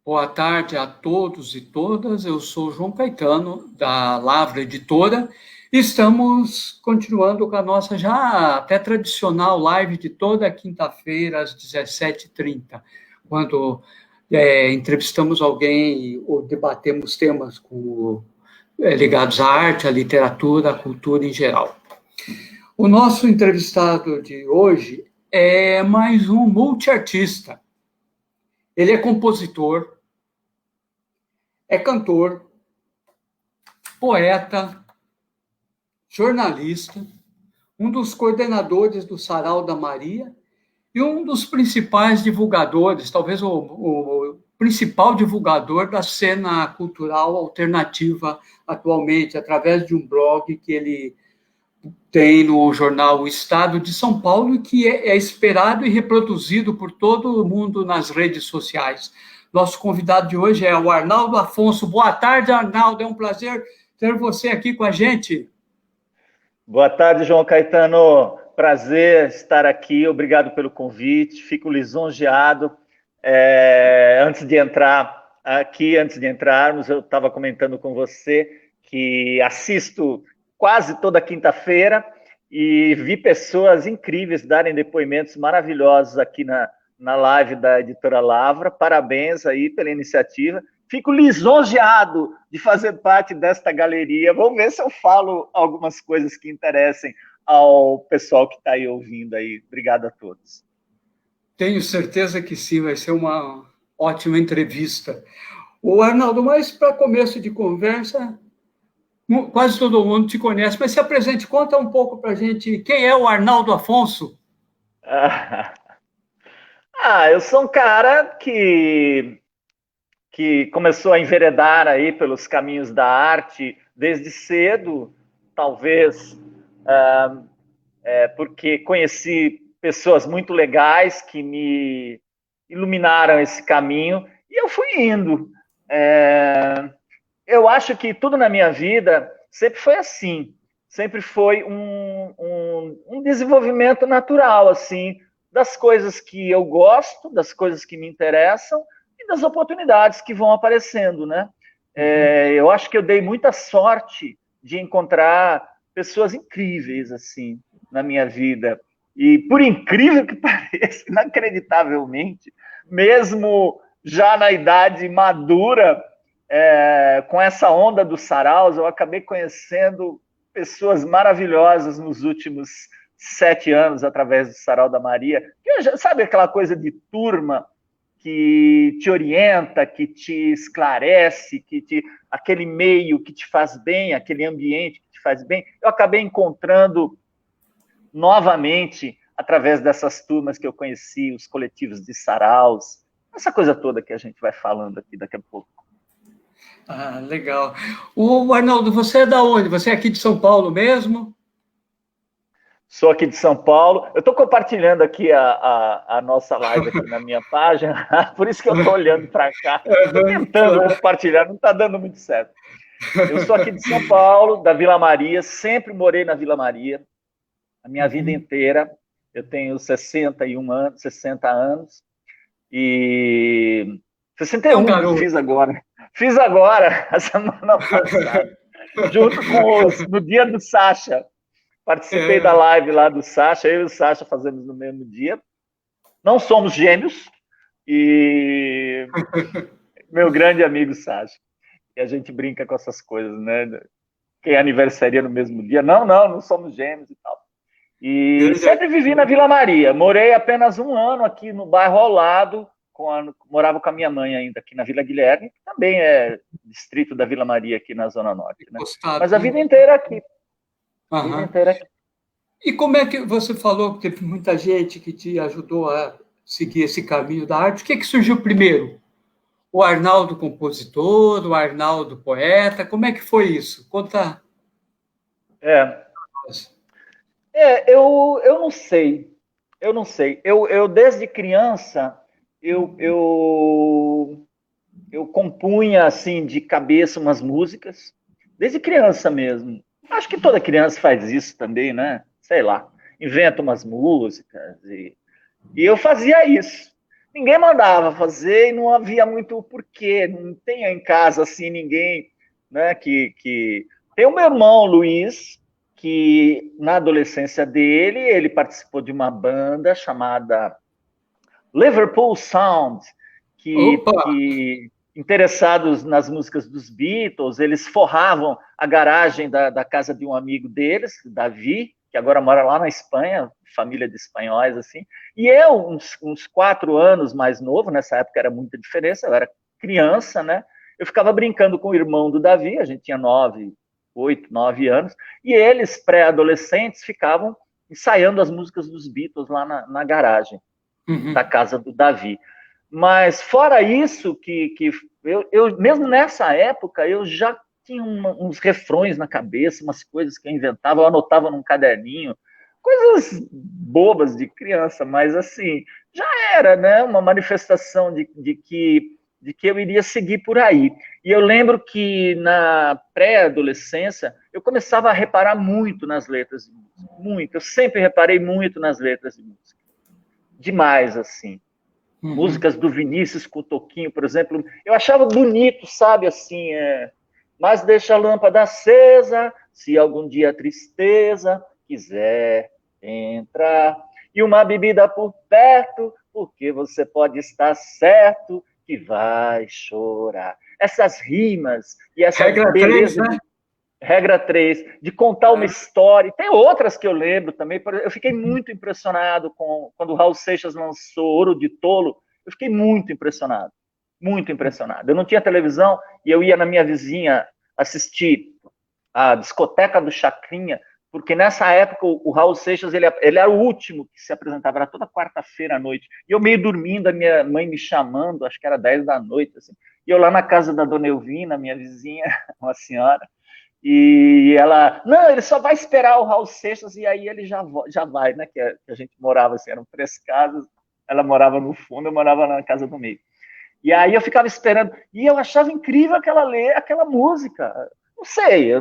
Boa tarde a todos e todas. Eu sou João Caetano, da Lavra Editora. Estamos continuando com a nossa já até tradicional live de toda quinta-feira, às 17h30, quando entrevistamos alguém ou debatemos temas ligados à arte, à literatura, à cultura em geral. O nosso entrevistado de hoje é mais um multiartista. Ele é compositor, é cantor, poeta, jornalista, um dos coordenadores do Sarau da Maria e um dos principais divulgadores, talvez o principal divulgador da cena cultural alternativa atualmente, através de um blog que ele tem no jornal O Estado de São Paulo e que é esperado e reproduzido por todo mundo nas redes sociais. Nosso convidado de hoje é o Arnaldo Afonso. Boa tarde, Arnaldo. É um prazer ter você aqui com a gente. Boa tarde, João Caetano. Prazer estar aqui. Obrigado pelo convite. Fico lisonjeado. Antes de entrarmos, eu estava comentando com você que assisto quase toda quinta-feira e vi pessoas incríveis darem depoimentos maravilhosos aqui na live da Editora Lavra. Parabéns aí pela iniciativa. Fico lisonjeado de fazer parte desta galeria. Vamos ver se eu falo algumas coisas que interessem ao pessoal que está aí ouvindo aí. Obrigado a todos. Tenho certeza que sim, vai ser uma ótima entrevista. O Arnaldo, mas para começo de conversa, quase todo mundo te conhece, mas se apresente, conta um pouco para a gente quem é o Arnaldo Afonso. Eu sou um cara que começou a enveredar aí pelos caminhos da arte desde cedo, talvez porque conheci pessoas muito legais que me iluminaram esse caminho e eu fui indo. Eu acho que tudo na minha vida sempre foi assim, sempre foi um desenvolvimento natural, assim, das coisas que eu gosto, das coisas que me interessam e das oportunidades que vão aparecendo, né? Eu acho que eu dei muita sorte de encontrar pessoas incríveis, assim, na minha vida. E, por incrível que pareça, inacreditavelmente, mesmo já na idade madura, com essa onda dos saraus, eu acabei conhecendo pessoas maravilhosas nos últimos 7 anos, através do Sarau da Maria. Sabe aquela coisa de turma que te orienta, que te esclarece, aquele meio que te faz bem, aquele ambiente que te faz bem? Eu acabei encontrando novamente, através dessas turmas que eu conheci, os coletivos de saraus, essa coisa toda que a gente vai falando aqui daqui a pouco. Ah, legal. O Arnaldo, você é da onde? Você é aqui de São Paulo mesmo? Sou aqui de São Paulo. Eu estou compartilhando aqui a nossa live aqui na minha página, por isso que eu estou olhando para cá. Estou tentando compartilhar, não está dando muito certo. Eu sou aqui de São Paulo, da Vila Maria, sempre morei na Vila Maria, a minha vida inteira. Eu tenho 61 anos, 60 anos, e 61 fiz agora. Fiz agora, a semana passada, junto com no dia do Sacha. Participei da live lá do Sacha, eu e o Sacha fazemos no mesmo dia. Não somos gêmeos, e meu grande amigo Sacha. E a gente brinca com essas coisas, né? Quem aniversaria no mesmo dia? Não somos gêmeos e tal. E sempre vivi na Vila Maria. Morei apenas 1 ano aqui no bairro ao lado, morava com a minha mãe ainda, aqui na Vila Guilherme, que também é distrito da Vila Maria, aqui na Zona Norte. Né? Mas a vida inteira aqui. E como é que você falou que teve muita gente que te ajudou a seguir esse caminho da arte? O que surgiu primeiro? O Arnaldo compositor, o Arnaldo poeta? Como é que foi isso? Conta. Eu não sei. Eu desde criança, eu compunha assim de cabeça umas músicas, desde criança mesmo. Acho que toda criança faz isso também, né? Sei lá, inventa umas músicas e eu fazia isso. ninguém mandava fazer e não havia muito porquê. Não tem em casa assim ninguém, né? Que... Tem o meu irmão Luiz, que na adolescência dele ele participou de uma banda chamada Liverpool Sound, Opa! que interessados nas músicas dos Beatles, eles forravam a garagem da casa de um amigo deles, Davi, que agora mora lá na Espanha, família de espanhóis, assim. E eu, uns 4 anos mais novo, nessa época era muita diferença, eu era criança, né? Eu ficava brincando com o irmão do Davi, a gente tinha 8, 9 anos, e eles, pré-adolescentes, ficavam ensaiando as músicas dos Beatles lá na garagem da casa do Davi. Mas fora isso, que eu mesmo nessa época, eu já tinha uns refrões na cabeça, umas coisas que eu inventava, eu anotava num caderninho, coisas bobas de criança, mas assim, já era, né, uma manifestação de que eu iria seguir por aí. E eu lembro que na pré-adolescência, eu começava a reparar muito nas letras de música, muito, eu sempre reparei muito nas letras de música. Demais, assim. Músicas do Vinícius com o Toquinho, por exemplo, eu achava bonito, sabe, assim, mas deixa a lâmpada acesa, se algum dia a tristeza quiser entrar, e uma bebida por perto, porque você pode estar certo que vai chorar. Essas rimas e essa Regra 3, beleza né? Regra 3, de contar uma história. Tem outras que eu lembro também. Eu fiquei muito impressionado quando o Raul Seixas lançou Ouro de Tolo. Eu fiquei muito impressionado. Muito impressionado. Eu não tinha televisão e eu ia na minha vizinha assistir a discoteca do Chacrinha, porque nessa época o Raul Seixas ele era o último que se apresentava, era toda quarta-feira à noite. E eu meio dormindo, a minha mãe me chamando, acho que era 10 da noite. Assim. E eu lá na casa da dona Elvina, minha vizinha, uma senhora, e ela, não, ele só vai esperar o Raul Seixas e aí ele já vai, né? Que a gente morava assim, eram 3 casas, ela morava no fundo, eu morava na casa do meio. E aí eu ficava esperando, e eu achava incrível aquela música. Não sei,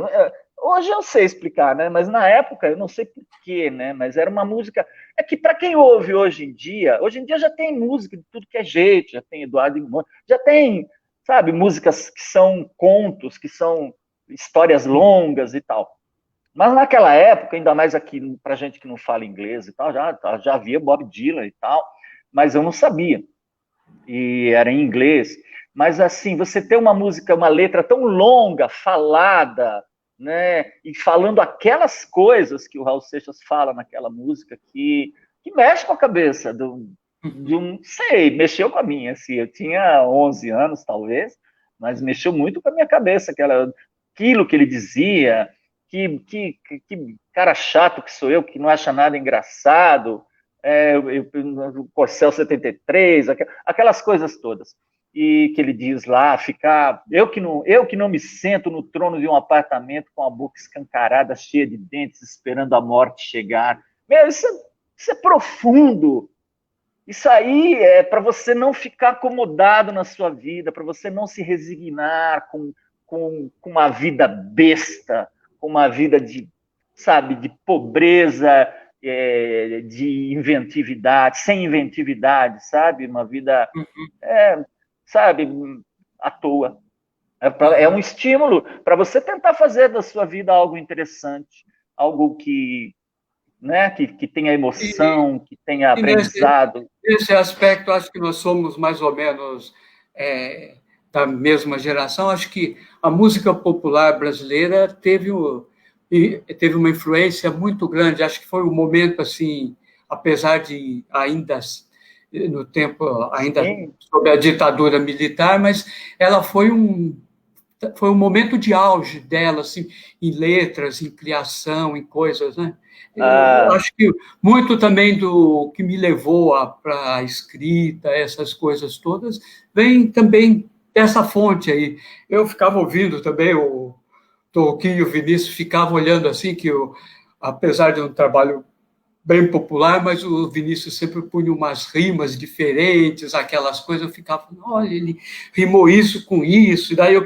hoje eu sei explicar, né? Mas na época eu não sei porquê, né? Mas era uma música. É que para quem ouve hoje em dia já tem música de tudo que é jeito, já tem Eduardo e Mônica, já tem, sabe, músicas que são contos, que são histórias longas e tal. Mas naquela época, ainda mais aqui para gente que não fala inglês e tal, já havia Bob Dylan e tal, mas eu não sabia. E era em inglês. Mas assim, você ter uma música, uma letra tão longa, falada, né? E falando aquelas coisas que o Raul Seixas fala naquela música que mexe com a cabeça de um, sei, mexeu com a minha, assim, eu tinha 11 anos, talvez, mas mexeu muito com a minha cabeça, aquilo que ele dizia, que cara chato que sou eu, que não acha nada engraçado, o Corcel 73, aquelas coisas todas. E que ele diz lá, eu que não me sento no trono de um apartamento com a boca escancarada, cheia de dentes, esperando a morte chegar. Meu, isso é profundo. Isso aí é para você não ficar acomodado na sua vida, para você não se resignar com uma vida besta, com uma vida de, sabe, de pobreza, de inventividade, sem inventividade, sabe? Uma vida, sabe, à toa. É um estímulo para você tentar fazer da sua vida algo interessante, algo que, né, que tenha emoção, que tenha E aprendizado. nesse aspecto, acho que nós somos mais ou menos da mesma geração. Acho que a música popular brasileira teve uma influência muito grande. Acho que foi um momento, assim, apesar de ainda no tempo, ainda Sim. sob a ditadura militar, mas ela foi um momento de auge dela, assim, em letras, em criação, em coisas, né? Eu acho que muito também do que me levou para a escrita, essas coisas todas, vem também dessa fonte aí. Eu ficava ouvindo também o Toquinho e o Vinícius, ficava olhando assim, apesar de um trabalho bem popular, mas o Vinícius sempre punha umas rimas diferentes, aquelas coisas, eu ficava, olha, ele rimou isso com isso, e daí eu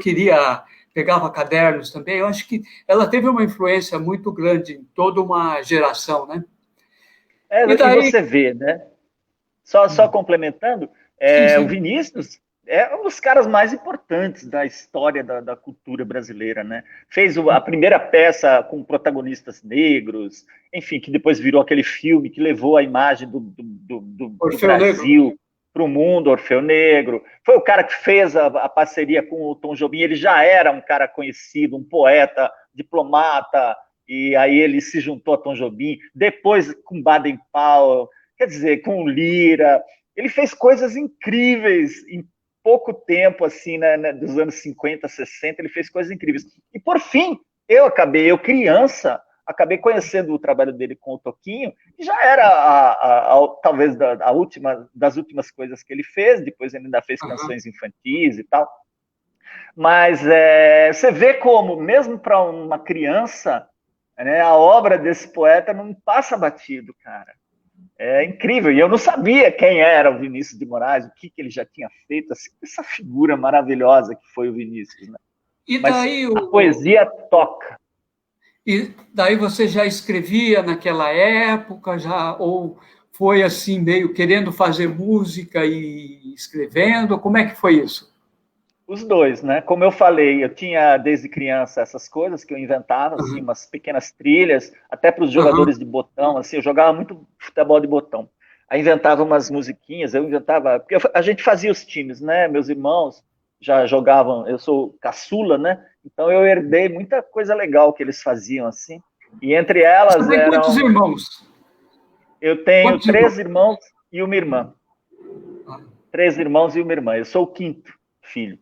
pegava cadernos também, eu acho que ela teve uma influência muito grande em toda uma geração, né? E E daí... você vê, né? Só complementando, Sim, O sim. Vinícius é um dos caras mais importantes da história da cultura brasileira, né? Fez a primeira peça com protagonistas negros, enfim, que depois virou aquele filme que levou a imagem do Orfeu Negro. Brasil para o mundo, Orfeu Negro. Foi o cara que fez a parceria com o Tom Jobim. Ele já era um cara conhecido, um poeta, diplomata, e aí ele se juntou a Tom Jobim. Depois com Baden Powell, quer dizer, com Lira. Ele fez coisas incríveis em pouco tempo, assim, né, dos anos 50, 60, ele fez coisas incríveis. E, por fim, eu criança, acabei conhecendo o trabalho dele com o Toquinho, que já era, talvez, das últimas coisas que ele fez, depois ele ainda fez Aham. canções infantis e tal. Mas você vê como, mesmo para uma criança, né, a obra desse poeta não passa batido, cara. É incrível. E eu não sabia quem era o Vinícius de Moraes, o que ele já tinha feito, assim, essa figura maravilhosa que foi o Vinícius, né? E Mas daí, a poesia toca. e daí você já escrevia naquela época, já, ou foi assim, meio querendo fazer música e escrevendo? Como é que foi isso? Os dois, né? Como eu falei, eu tinha desde criança essas coisas que eu inventava, assim, Aham. umas pequenas trilhas, até para os Aham. jogadores de botão, assim, eu jogava muito futebol de botão. Aí inventava umas musiquinhas, porque a gente fazia os times, né? Meus irmãos já jogavam, eu sou caçula, né? Então eu herdei muita coisa legal que eles faziam, assim. E entre Você elas tem quantos eram, irmãos? eu tenho Quantos irmãos? 3 irmãos e uma irmã. 3 irmãos e uma irmã. Eu sou o quinto filho.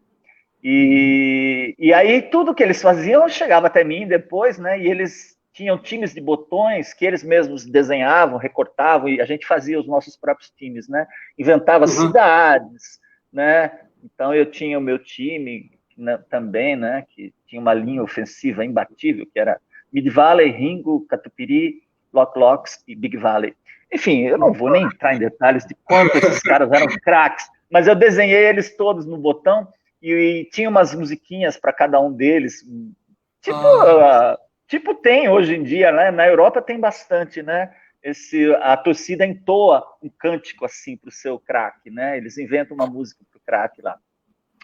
E aí tudo que eles faziam chegava até mim depois, né? E eles tinham times de botões que eles mesmos desenhavam, recortavam, e a gente fazia os nossos próprios times, né? Inventava Aham. cidades, né? Então eu tinha o meu time, né, também, né? Que tinha uma linha ofensiva imbatível, que era Mid Valley, Ringo, Catupiry, Lock Locks e Big Valley. Enfim, eu não vou nem entrar em detalhes de quanto esses caras eram craques, mas eu desenhei eles todos no botão e tinha umas musiquinhas para cada um deles, tipo, Ah, tipo tem hoje em dia, né? Na Europa tem bastante, né? A torcida entoa um cântico assim para o seu craque, né? Eles inventam uma música para o craque lá.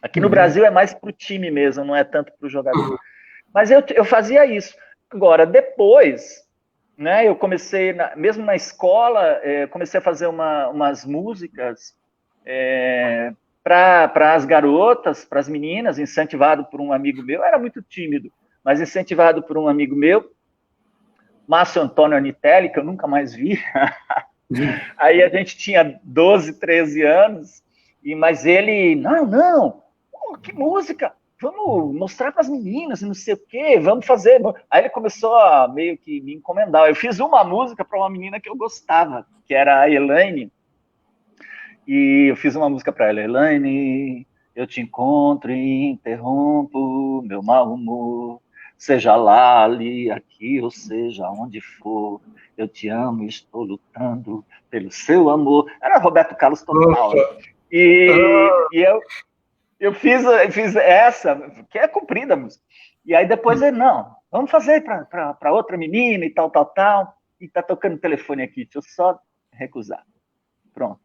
Aqui no uhum. Brasil é mais para o time mesmo, não é tanto para o jogador. Aham. Mas eu fazia isso. Agora, depois, né? Eu comecei, mesmo na escola, comecei a fazer umas músicas para as garotas, para as meninas, incentivado por um amigo meu. Eu era muito tímido, mas incentivado por um amigo meu, Márcio Antônio Anitelli, que eu nunca mais vi. Aí a gente tinha 12, 13 anos, mas ele, não, que música, vamos mostrar para as meninas, não sei o quê, vamos fazer. Aí ele começou a meio que me encomendar. Eu fiz uma música para uma menina que eu gostava, que era a Elaine, e eu fiz uma música para ela, Elaine, eu te encontro e interrompo meu mau humor, seja lá, ali, aqui, ou seja, onde for, eu te amo e estou lutando pelo seu amor. Era Roberto Carlos total, né? E eu fiz essa, que é comprida a música. E aí depois ele, não, vamos fazer para outra menina e tal, tal, tal. E tá tocando o telefone aqui, deixa eu só recusar. Pronto.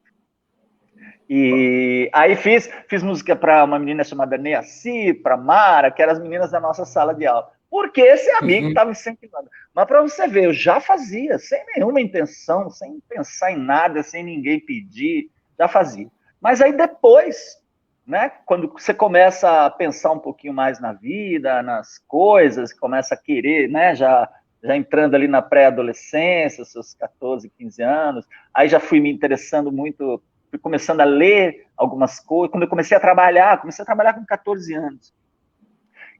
E aí fiz música para uma menina chamada Neaci, para Mara, que eram as meninas da nossa sala de aula. Porque esse amigo Uhum. estava incentivando. Mas para você ver, eu já fazia, sem nenhuma intenção, sem pensar em nada, sem ninguém pedir, já fazia. Mas aí depois, né, quando você começa a pensar um pouquinho mais na vida, nas coisas, começa a querer, né, já entrando ali na pré-adolescência, seus 14, 15 anos, aí já fui me interessando muito, fui começando a ler algumas coisas. Quando eu comecei a trabalhar com 14 anos.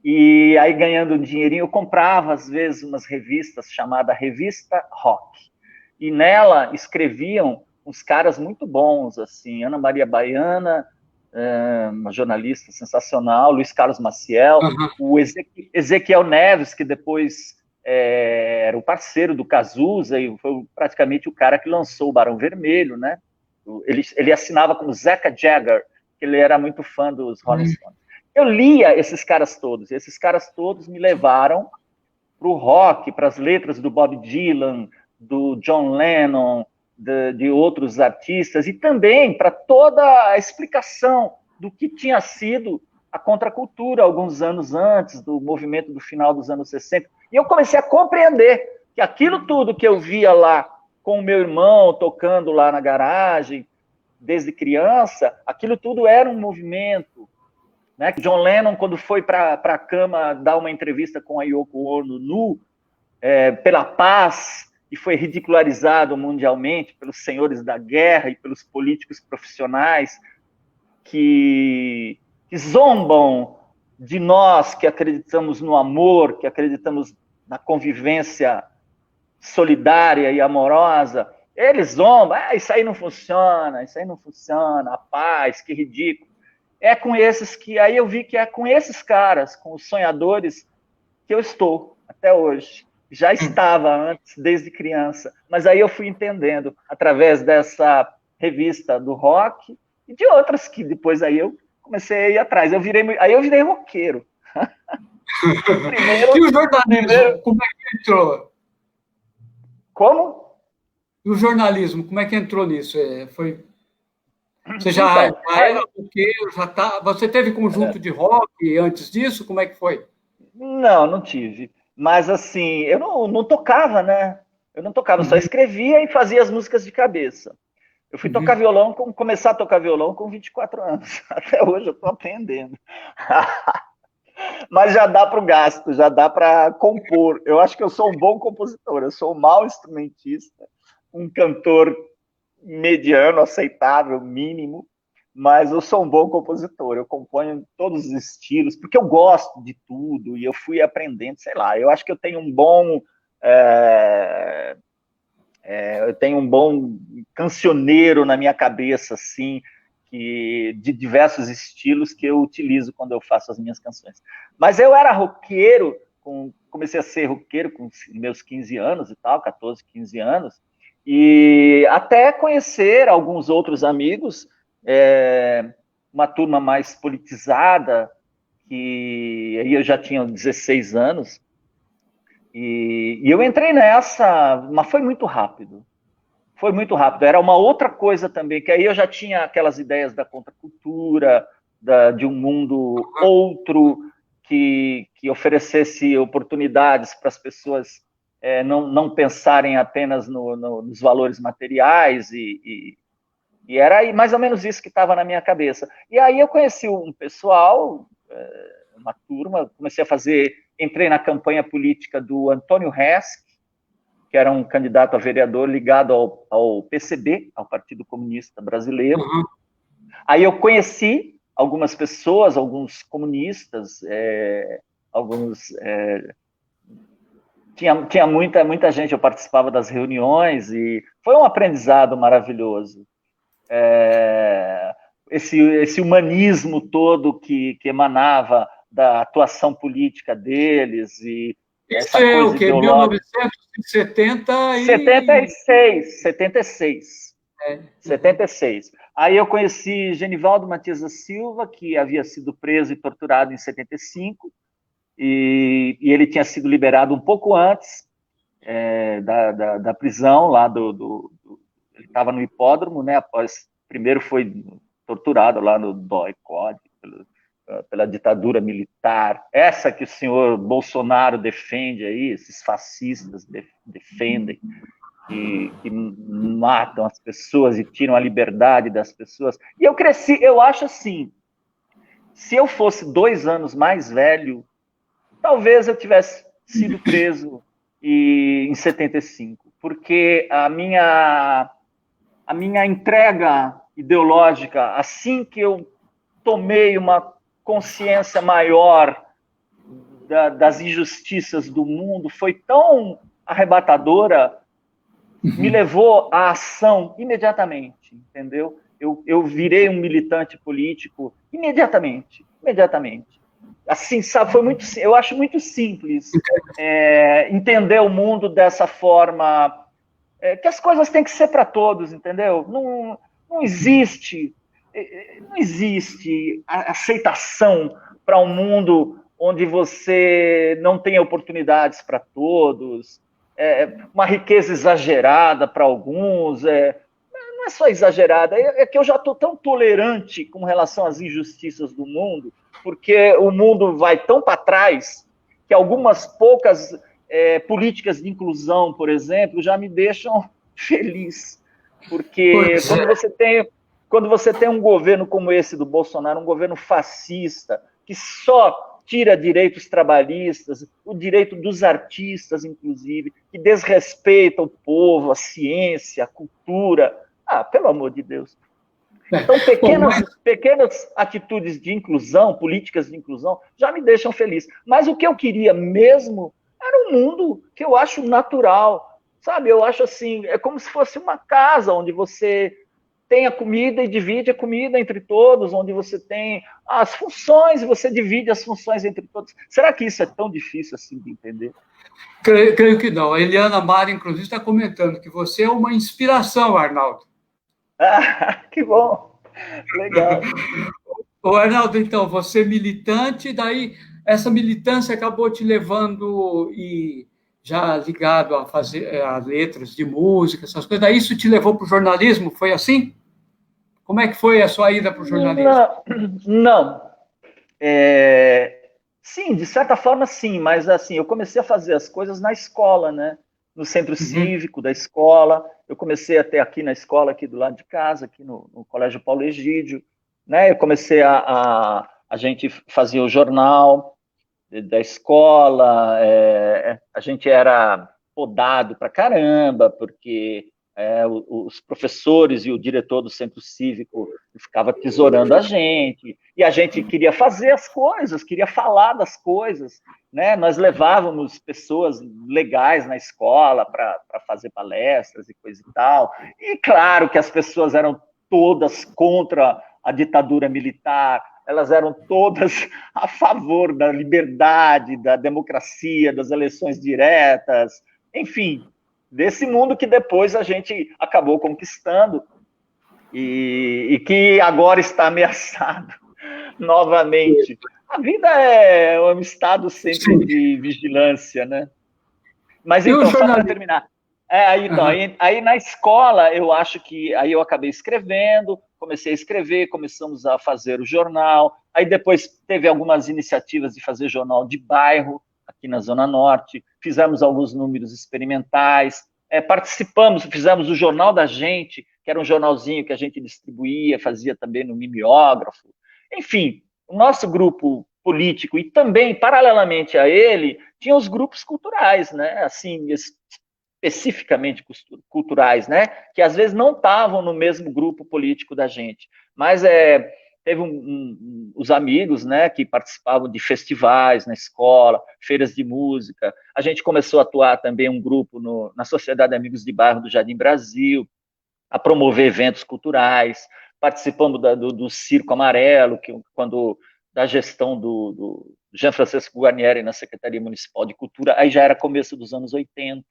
E aí, ganhando um dinheirinho, eu comprava, às vezes, umas revistas chamada Revista Rock. E nela escreviam uns caras muito bons, assim, Ana Maria Baiana, uma jornalista sensacional, Luiz Carlos Maciel, Aham. o Ezequiel Neves, que depois era o parceiro do Cazuza e foi praticamente o cara que lançou o Barão Vermelho, né? Ele assinava como Zeca Jagger, que ele era muito fã dos Rolling Uhum. Stones. Eu lia esses caras todos, e esses caras todos me levaram para o rock, para as letras do Bob Dylan, do John Lennon, de outros artistas, e também para toda a explicação do que tinha sido a contracultura alguns anos antes do movimento do final dos anos 60. E eu comecei a compreender que aquilo tudo que eu via lá com o meu irmão tocando lá na garagem, desde criança, aquilo tudo era um movimento, né? John Lennon, quando foi para a cama dar uma entrevista com a Yoko Ono pela paz, e foi ridicularizado mundialmente pelos senhores da guerra e pelos políticos profissionais que zombam de nós que acreditamos no amor, que acreditamos na convivência solidária e amorosa. Eles zombam, isso aí não funciona, a paz, que ridículo. É com esses que, aí eu vi que é com esses caras, com os sonhadores, que eu estou até hoje. Já estava antes, desde criança, mas aí eu fui entendendo, através dessa revista do rock, e de outras que depois aí eu comecei a ir atrás. Aí eu virei roqueiro. E o jornalismo, como é que entrou? Como? E o jornalismo, como é que entrou nisso? Você já era roqueiro, você teve conjunto de rock antes disso? Como é que foi? Não tive. Mas, assim, eu não tocava, né? Eu não tocava, só escrevia e fazia as músicas de cabeça. Eu fui tocar violão, começar a tocar violão com 24 anos. Até hoje eu estou aprendendo. Mas já dá para o gasto, já dá para compor. Eu acho que eu sou um bom compositor, eu sou um mau instrumentista, um cantor mediano, aceitável, mínimo, mas eu sou um bom compositor, eu componho todos os estilos, porque eu gosto de tudo, e eu fui aprendendo, sei lá, eu acho que eu tenho um bom... eu tenho um bom cancioneiro na minha cabeça, assim, de diversos estilos que eu utilizo quando eu faço as minhas canções. Mas eu era roqueiro, comecei a ser roqueiro com meus 15 anos e tal, 14, 15 anos, e até conhecer alguns outros amigos, uma turma mais politizada, que aí eu já tinha 16 anos, e eu entrei nessa, mas foi muito rápido. Foi muito rápido. Era uma outra coisa também, que aí eu já tinha aquelas ideias da contracultura, de um mundo outro, que oferecesse oportunidades para as pessoas não pensarem apenas nos valores materiais, e era mais ou menos isso que estava na minha cabeça. E aí eu conheci um pessoal, uma turma, entrei na campanha política do Antônio Hess, que era um candidato a vereador ligado ao PCB, ao Partido Comunista Brasileiro. Aí eu conheci algumas pessoas, alguns comunistas, tinha muita gente, eu participava das reuniões, e foi um aprendizado maravilhoso. Esse humanismo todo que emanava da atuação política deles, e isso é o quê? 1976. 76. Aí eu conheci Genivaldo Matias da Silva, que havia sido preso e torturado em 75, e ele tinha sido liberado um pouco antes da prisão, lá ele estava no hipódromo, né? Primeiro foi torturado lá no DOI-CODE, pela ditadura militar, essa que o senhor Bolsonaro defende aí, esses fascistas defendem, que matam as pessoas e tiram a liberdade das pessoas. E eu cresci, eu acho assim, se eu fosse 2 anos mais velho, talvez eu tivesse sido preso em 75, porque a minha entrega ideológica, assim que eu tomei uma consciência maior das injustiças do mundo, foi tão arrebatadora, me levou à ação imediatamente, entendeu? Eu virei um militante político imediatamente. Assim, sabe, eu acho muito simples entender o mundo dessa forma, que as coisas têm que ser para todos, entendeu? Não existe aceitação para um mundo onde você não tem oportunidades para todos. uma riqueza exagerada para alguns, não é só exagerada, é que eu já estou tão tolerante com relação às injustiças do mundo, porque o mundo vai tão para trás que algumas poucas políticas de inclusão, por exemplo, já me deixam feliz, porque quando você tem um governo como esse do Bolsonaro, um governo fascista, que só tira direitos trabalhistas, o direito dos artistas, inclusive, que desrespeita o povo, a ciência, a cultura. Pelo amor de Deus. Então, pequenas atitudes de inclusão, políticas de inclusão, já me deixam feliz. Mas o que eu queria mesmo era um mundo que eu acho natural, sabe? Eu acho assim, é como se fosse uma casa onde você tem a comida e divide a comida entre todos, onde você tem as funções e você divide as funções entre todos. Será que isso é tão difícil assim de entender? Creio que não. A Eliana Mara, inclusive, está comentando que você é uma inspiração, Arnaldo. Que bom. Legal. Ô, Arnaldo, então, você é militante, daí essa militância acabou te levando e já ligado a fazer a letras de música, essas coisas, daí isso te levou para o jornalismo, foi assim? Como é que foi a sua ida para o jornalismo? Não. Sim, de certa forma sim, mas assim, eu comecei a fazer as coisas na escola, né? No centro cívico da escola, eu comecei até aqui na escola, aqui do lado de casa, aqui no Colégio Paulo Egídio, né? Eu comecei a gente fazia o jornal da escola, a gente era podado pra caramba, porque os professores e o diretor do centro cívico ficava tesourando a gente, e a gente queria fazer as coisas, queria falar das coisas, né? Nós levávamos pessoas legais na escola para fazer palestras e coisa e tal, e claro que as pessoas eram todas contra a ditadura militar, elas eram todas a favor da liberdade, da democracia, das eleições diretas, enfim, desse mundo que depois a gente acabou conquistando e que agora está ameaçado novamente. A vida é um estado sempre de vigilância, né? Mas então, só para terminar, aí na escola eu acho que aí eu acabei escrevendo, comecei a escrever, começamos a fazer o jornal, aí depois teve algumas iniciativas de fazer jornal de bairro, aqui na Zona Norte, fizemos alguns números experimentais, fizemos o Jornal da Gente, que era um jornalzinho que a gente distribuía, fazia também no mimeógrafo, enfim, o nosso grupo político, e também, paralelamente a ele, tinha os grupos culturais, né, assim, especificamente culturais, né, que às vezes não estavam no mesmo grupo político da gente, mas teve os amigos, né, que participavam de festivais na escola, feiras de música. A gente começou a atuar também um grupo na Sociedade de Amigos de Bairro do Jardim Brasil, a promover eventos culturais. Participamos do Circo Amarelo, da gestão do Jean Francisco Guarnieri na Secretaria Municipal de Cultura. Aí já era começo dos anos 80.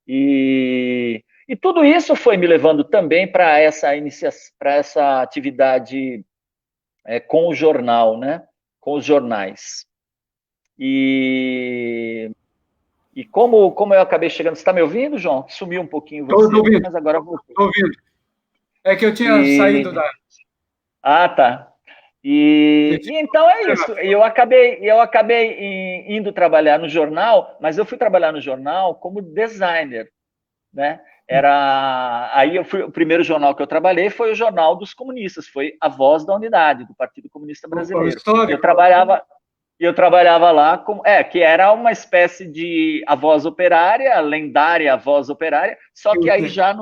E tudo isso foi me levando também para essa atividade com o jornal, né? Com os jornais. E como eu acabei chegando... Você está me ouvindo, João? Sumiu um pouquinho você, Estou ouvindo, mas agora voltou. Estou ouvindo. É que eu tinha saído da... tá. E então é isso. Eu acabei indo trabalhar no jornal, mas eu fui trabalhar no jornal como designer, né? Aí o primeiro jornal que eu trabalhei foi o Jornal dos Comunistas, foi A Voz da Unidade, do Partido Comunista Brasileiro. Eu trabalhava lá, que era uma espécie de A Voz Operária, a lendária A Voz Operária, só que aí já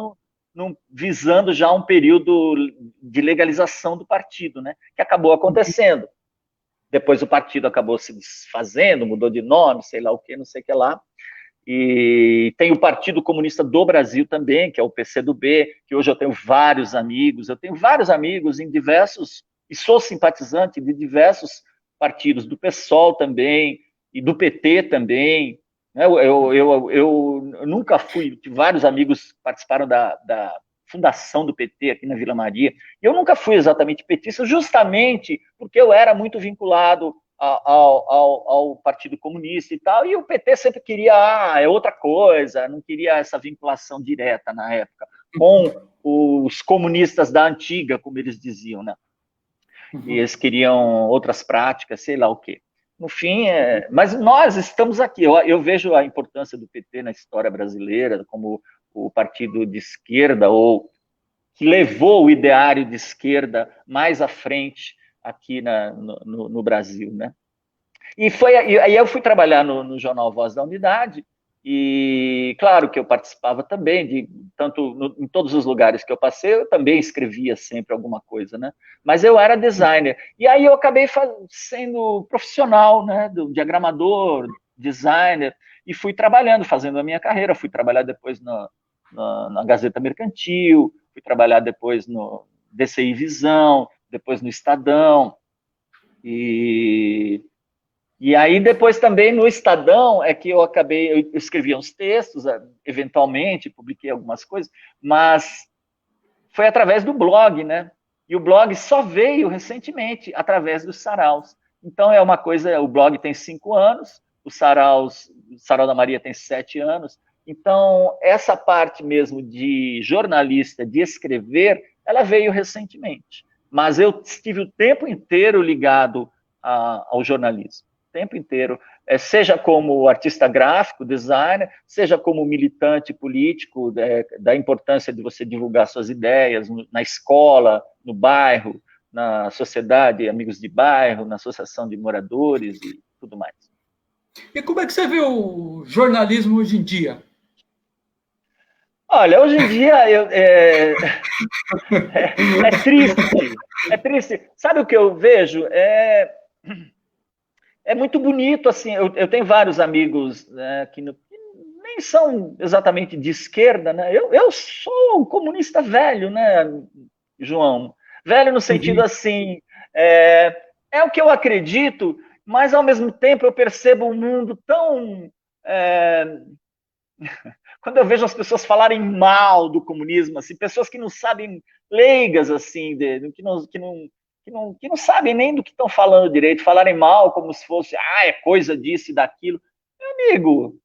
visando já um período de legalização do partido, né? Que acabou acontecendo. Depois o partido acabou se desfazendo, mudou de nome, sei lá o que, não sei o que lá. E tem o Partido Comunista do Brasil também, que é o PCdoB, que hoje eu tenho vários amigos em diversos, e sou simpatizante de diversos partidos, do PSOL também, e do PT também. Eu nunca fui, vários amigos participaram da fundação do PT aqui na Vila Maria, e eu nunca fui exatamente petista, justamente porque eu era muito vinculado ao Partido Comunista e tal, e o PT sempre queria, é outra coisa, não queria essa vinculação direta na época, com os comunistas da antiga, como eles diziam, né? E eles queriam outras práticas, sei lá o quê. No fim, mas nós estamos aqui. Eu vejo a importância do PT na história brasileira como o partido de esquerda, ou que levou o ideário de esquerda mais à frente aqui no Brasil, né? E aí eu fui trabalhar no jornal Voz da Unidade, e claro que eu participava também em todos os lugares que eu passei, eu também escrevia sempre alguma coisa, né? Mas eu era designer. E aí eu acabei sendo profissional, né? Do diagramador, designer, e fui trabalhando, fazendo a minha carreira. Fui trabalhar depois na Gazeta Mercantil, fui trabalhar depois no DCI Visão, depois no Estadão, e aí, depois também no Estadão, é que eu escrevia uns textos, eventualmente, publiquei algumas coisas, mas foi através do blog, né? E o blog só veio recentemente, através dos saraus. Então, é uma coisa, o blog tem 5 anos, o Sarau da Maria tem 7 anos, então, essa parte mesmo de jornalista, de escrever, ela veio recentemente. Mas eu estive o tempo inteiro ligado ao jornalismo. Tempo inteiro, seja como artista gráfico, designer, seja como militante político, da importância de você divulgar suas ideias na escola, no bairro, na sociedade, amigos de bairro, na associação de moradores e tudo mais. E como é que você vê o jornalismo hoje em dia? Olha, hoje em dia é triste, é triste. Sabe o que eu vejo? É muito bonito, assim, eu tenho vários amigos, né, que nem são exatamente de esquerda, né? Eu sou um comunista velho, né, João? Velho no sentido assim, é o que eu acredito, mas ao mesmo tempo eu percebo um mundo tão... quando eu vejo as pessoas falarem mal do comunismo, assim, pessoas que não sabem, leigas, assim, que não sabem nem do que estão falando direito, falarem mal como se fosse, é coisa disso e daquilo. Meu amigo,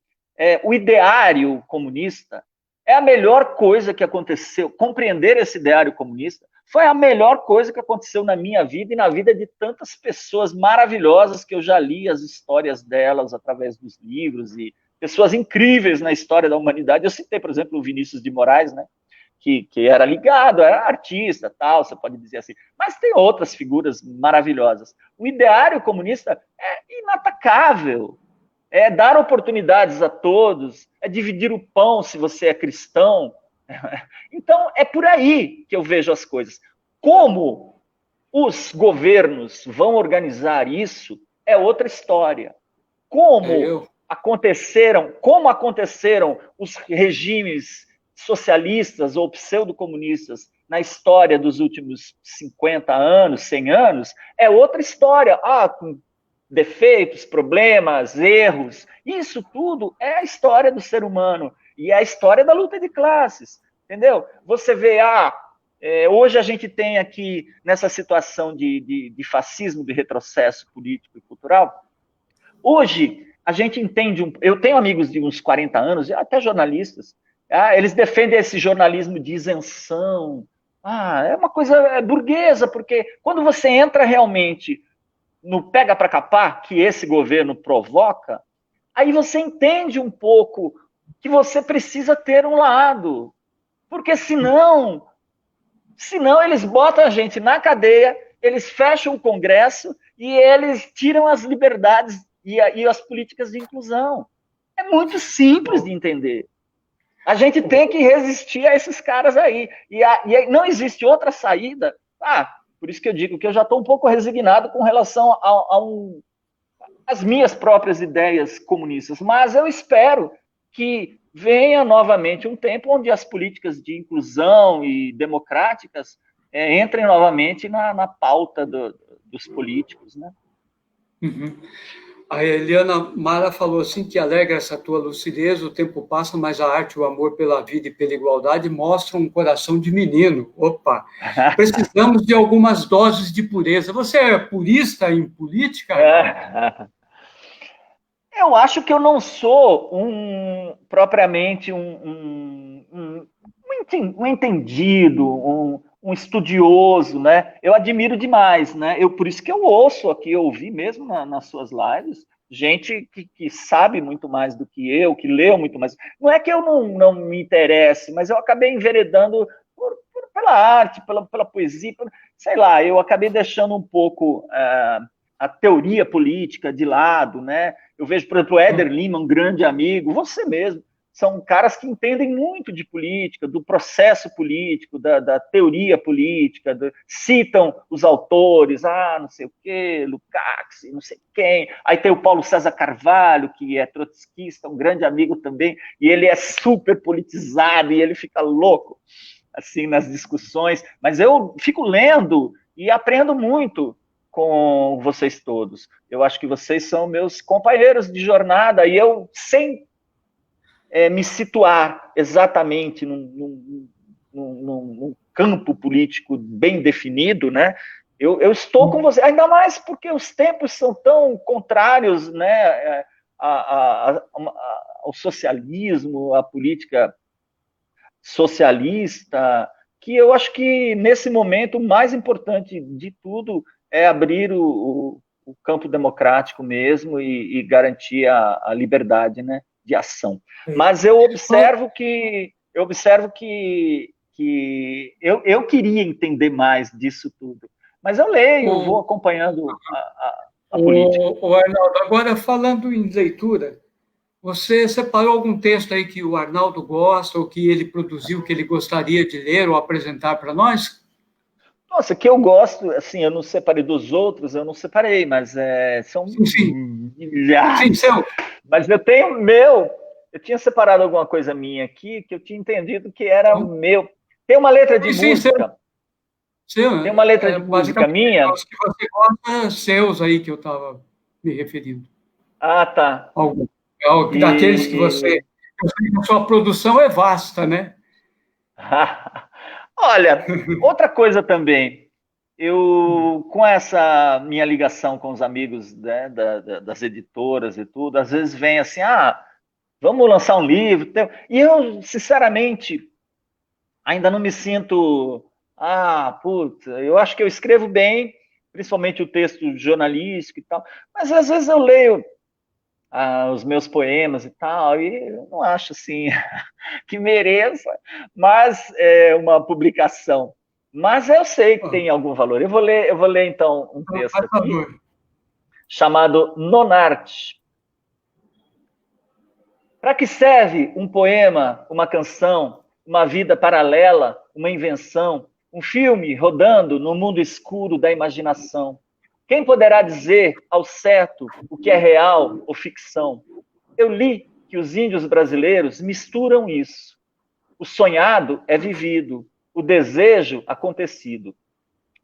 o ideário comunista é a melhor coisa que aconteceu. Compreender esse ideário comunista foi a melhor coisa que aconteceu na minha vida e na vida de tantas pessoas maravilhosas que eu já li as histórias delas através dos livros, e pessoas incríveis na história da humanidade. Eu citei, por exemplo, o Vinícius de Moraes, né? Que era ligado, era artista, tal, você pode dizer assim. Mas tem outras figuras maravilhosas. O ideário comunista é inatacável. É dar oportunidades a todos, é dividir o pão se você é cristão. Então, é por aí que eu vejo as coisas. Como os governos vão organizar isso é outra história. Como aconteceram os regimes socialistas ou pseudo-comunistas na história dos últimos 50 anos, 100 anos, é outra história. Com defeitos, problemas, erros. Isso tudo é a história do ser humano e é a história da luta de classes, entendeu? Você vê, hoje a gente tem aqui, nessa situação de fascismo, de retrocesso político e cultural, hoje a gente entende, eu tenho amigos de uns 40 anos, até jornalistas, eles defendem esse jornalismo de isenção, é uma coisa burguesa, porque quando você entra realmente no pega para capar que esse governo provoca, aí você entende um pouco que você precisa ter um lado, porque senão eles botam a gente na cadeia, eles fecham o Congresso e eles tiram as liberdades e as políticas de inclusão. É muito simples de entender. A gente tem que resistir a esses caras aí. E não existe outra saída. Por isso que eu digo que eu já estou um pouco resignado com relação às minhas próprias ideias comunistas. Mas eu espero que venha novamente um tempo onde as políticas de inclusão e democráticas entrem novamente na pauta dos políticos, né? Uhum. A Eliana Mara falou assim que alegra essa tua lucidez, o tempo passa, mas a arte, o amor pela vida e pela igualdade mostram um coração de menino. Opa! Precisamos de algumas doses de pureza. Você é purista em política, Arnaldo? Eu acho que eu não sou propriamente um entendido, um estudioso, né? Eu admiro demais, né? Por isso que eu ouço aqui, eu ouvi mesmo nas suas lives, gente que sabe muito mais do que eu, que leu muito mais. Não é que eu não me interesse, mas eu acabei enveredando pela arte, pela poesia, sei lá, eu acabei deixando um pouco a teoria política de lado, né? Eu vejo, por exemplo, o Éder Lima, um grande amigo, você mesmo, são caras que entendem muito de política, do processo político, da teoria política, citam os autores, não sei o quê, Lukács, não sei quem. Aí tem o Paulo César Carvalho, que é trotskista, um grande amigo também, e ele é super politizado, e ele fica louco, assim, nas discussões. Mas eu fico lendo e aprendo muito com vocês todos. Eu acho que vocês são meus companheiros de jornada, e eu, sem me situar exatamente num campo político bem definido, né? Eu estou com você, ainda mais porque os tempos são tão contrários, né, ao socialismo, à política socialista, que eu acho que, nesse momento, o mais importante de tudo é abrir o campo democrático mesmo e garantir a liberdade, né, de ação. Mas eu observo que eu queria entender mais disso tudo. Mas eu leio, vou acompanhando a política. Arnaldo, agora falando em leitura, você separou algum texto aí que o Arnaldo gosta, ou que ele produziu, que ele gostaria de ler ou apresentar para nós? Nossa, que eu gosto, assim, eu não separei dos outros, eu não separei, mas são milhares. Sim, seu. Mas eu tinha separado alguma coisa minha aqui que eu tinha entendido que era o meu. Tem uma letra de música. Tem uma letra de música minha. Os que você gosta, seus aí que eu estava me referindo. Ah, tá. Daqueles que você. Eu sei que a sua produção é vasta, né? Olha, outra coisa também. Eu, com essa minha ligação com os amigos, né, das editoras e tudo, às vezes vem assim, vamos lançar um livro. E eu, sinceramente, ainda não me sinto, puta, eu acho que eu escrevo bem, principalmente o texto jornalístico e tal, mas às vezes eu leio os meus poemas e tal, e eu não acho assim que mereça, mas uma publicação. Mas eu sei que tem algum valor. Eu vou ler então um texto aqui, chamado Nonarte. Para que serve um poema, uma canção, uma vida paralela, uma invenção, um filme rodando no mundo escuro da imaginação? Quem poderá dizer ao certo o que é real ou ficção? Eu li que os índios brasileiros misturam isso. O sonhado é vivido, o desejo acontecido.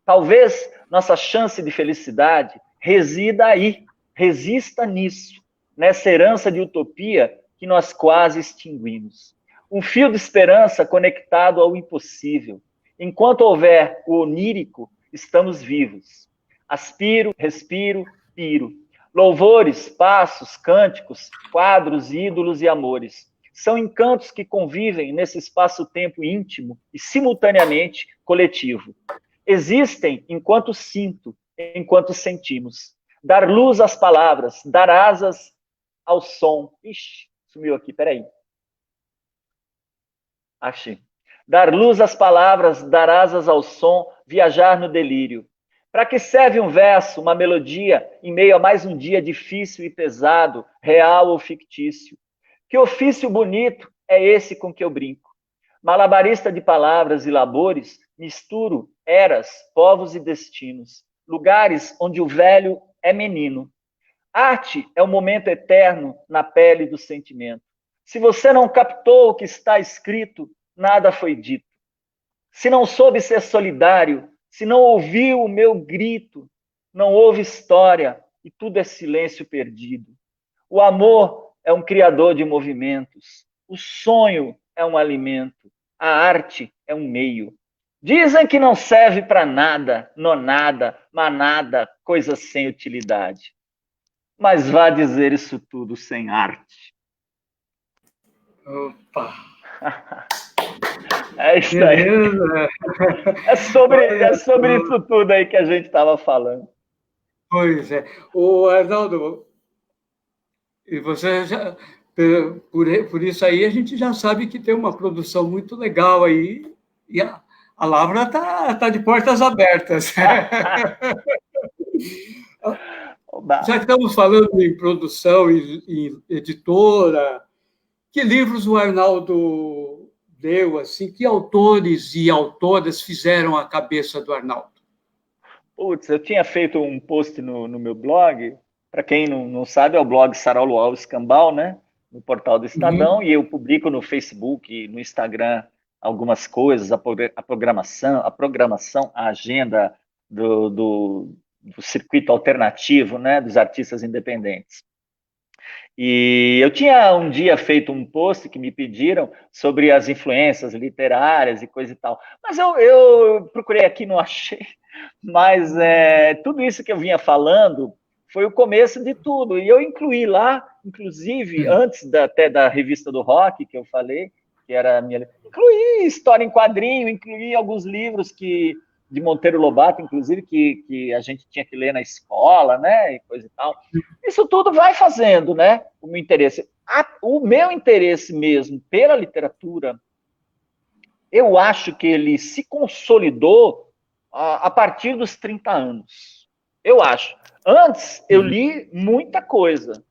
Talvez nossa chance de felicidade resida aí, resista nisso, nessa herança de utopia que nós quase extinguimos. Um fio de esperança conectado ao impossível. Enquanto houver o onírico, estamos vivos. Aspiro, respiro, piro. Louvores, passos, cânticos, quadros, ídolos e amores. São encantos que convivem nesse espaço-tempo íntimo e, simultaneamente, coletivo. Existem enquanto sinto, enquanto sentimos. Dar luz às palavras, dar asas ao som. Ixi, sumiu aqui, peraí. Achei. Dar luz às palavras, dar asas ao som, viajar no delírio. Para que serve um verso, uma melodia, em meio a mais um dia difícil e pesado, real ou fictício? Que ofício bonito é esse com que eu brinco? Malabarista de palavras e labores, misturo eras, povos e destinos, lugares onde o velho é menino. Arte é o momento eterno na pele do sentimento. Se você não captou o que está escrito, nada foi dito. Se não soube ser solidário, se não ouviu o meu grito, não houve história e tudo é silêncio perdido. O amor é um criador de movimentos. O sonho é um alimento. A arte é um meio. Dizem que não serve para nada, nonada, manada, coisa sem utilidade. Mas vá dizer isso tudo sem arte. Opa! É isso aí. É sobre isso tudo aí que a gente estava falando. Pois é. O Arnaldo, e você já, por isso aí a gente já sabe que tem uma produção muito legal aí, e a Lavra está de portas abertas. Já estamos falando em produção, em editora. Que livros o Arnaldo leu, assim? Que autores e autoras fizeram a cabeça do Arnaldo? Putz, eu tinha feito um post no meu blog. Para quem não sabe, é o blog Sarau Luau Escambau, né? No portal do Estadão, e eu publico no Facebook e no Instagram algumas coisas, a programação, a agenda do circuito alternativo, né? Dos artistas independentes. E eu tinha um dia feito um post que me pediram sobre as influências literárias e coisa e tal. Mas eu procurei aqui, não achei. Mas tudo isso que eu vinha falando foi o começo de tudo. E eu incluí lá, inclusive, antes até da revista do rock que eu falei, que era a minha. Incluí história em quadrinho, incluí alguns livros de Monteiro Lobato, inclusive, que a gente tinha que ler na escola, né? E coisa e tal. Isso tudo vai fazendo, né? O meu interesse. O meu interesse mesmo pela literatura, eu acho que ele se consolidou a partir dos 30 anos. Eu acho. Antes, eu li muita coisa,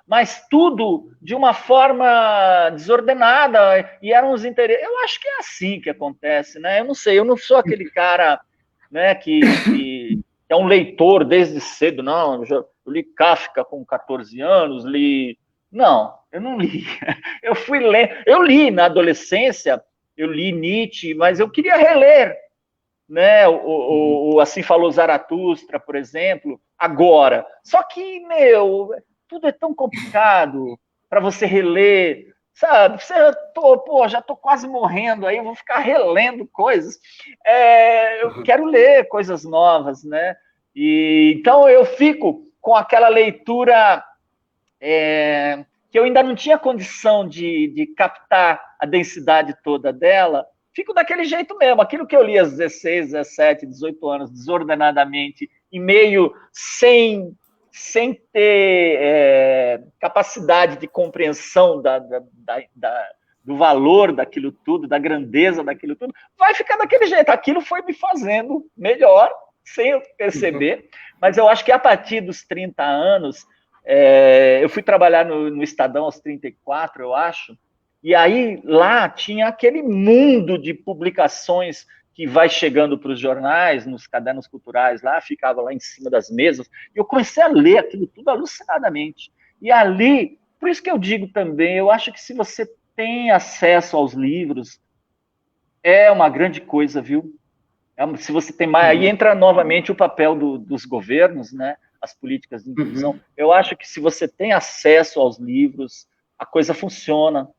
mas tudo de uma forma desordenada, e eram os interesses. Eu acho que é assim que acontece, né? Eu não sei, eu não sou aquele cara, né, que é um leitor desde cedo, não. Eu li Kafka com 14 anos, Não, eu não li. Eu fui ler. Eu li na adolescência, eu li Nietzsche, mas eu queria reler, né? O Assim Falou Zaratustra, por exemplo, agora. Só que, tudo é tão complicado para você reler, sabe? Já tô quase morrendo aí, eu vou ficar relendo coisas. Eu quero ler coisas novas, né? E então eu fico com aquela leitura que eu ainda não tinha condição de captar a densidade toda dela. Fico daquele jeito mesmo, aquilo que eu li aos 16, 17, 18 anos, desordenadamente, e meio sem ter capacidade de compreensão do valor daquilo tudo, da grandeza daquilo tudo, vai ficar daquele jeito. Aquilo foi me fazendo melhor, sem eu perceber, mas eu acho que a partir dos 30 anos, eu fui trabalhar no Estadão aos 34, eu acho, e aí lá tinha aquele mundo de publicações que vai chegando para os jornais, nos cadernos culturais lá, ficava lá em cima das mesas, e eu comecei a ler aquilo tudo alucinadamente. E ali, por isso que eu digo também, eu acho que se você tem acesso aos livros, é uma grande coisa, viu? Se você tem mais, aí entra novamente o papel dos governos, né? As políticas de inclusão. Eu acho que se você tem acesso aos livros, a coisa funciona,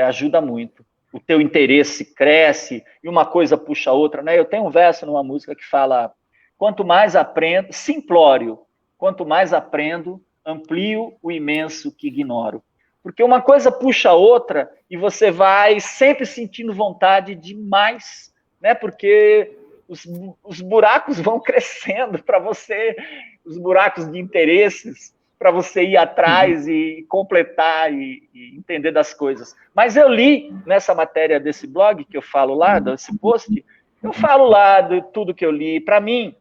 ajuda muito. O teu interesse cresce e uma coisa puxa a outra, né? Eu tenho um verso numa música que fala: quanto mais aprendo, simplório, quanto mais aprendo, amplio o imenso que ignoro. Porque uma coisa puxa a outra e você vai sempre sentindo vontade de mais, né? Porque os buracos vão crescendo para você, os buracos de interesses, para você ir atrás e completar e entender das coisas. Mas eu li nessa matéria desse blog que eu falo lá, desse post, eu falo lá de tudo que eu li. Para mim,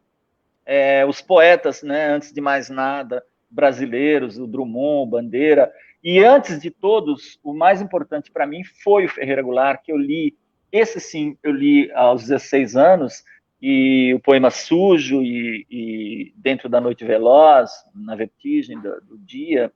os poetas, né, antes de mais nada, brasileiros, o Drummond, o Bandeira, e antes de todos, o mais importante para mim foi o Ferreira Goulart, que eu li, esse sim, eu li aos 16 anos, e o poema Sujo, e Dentro da Noite Veloz, Na Vertigem do Dia.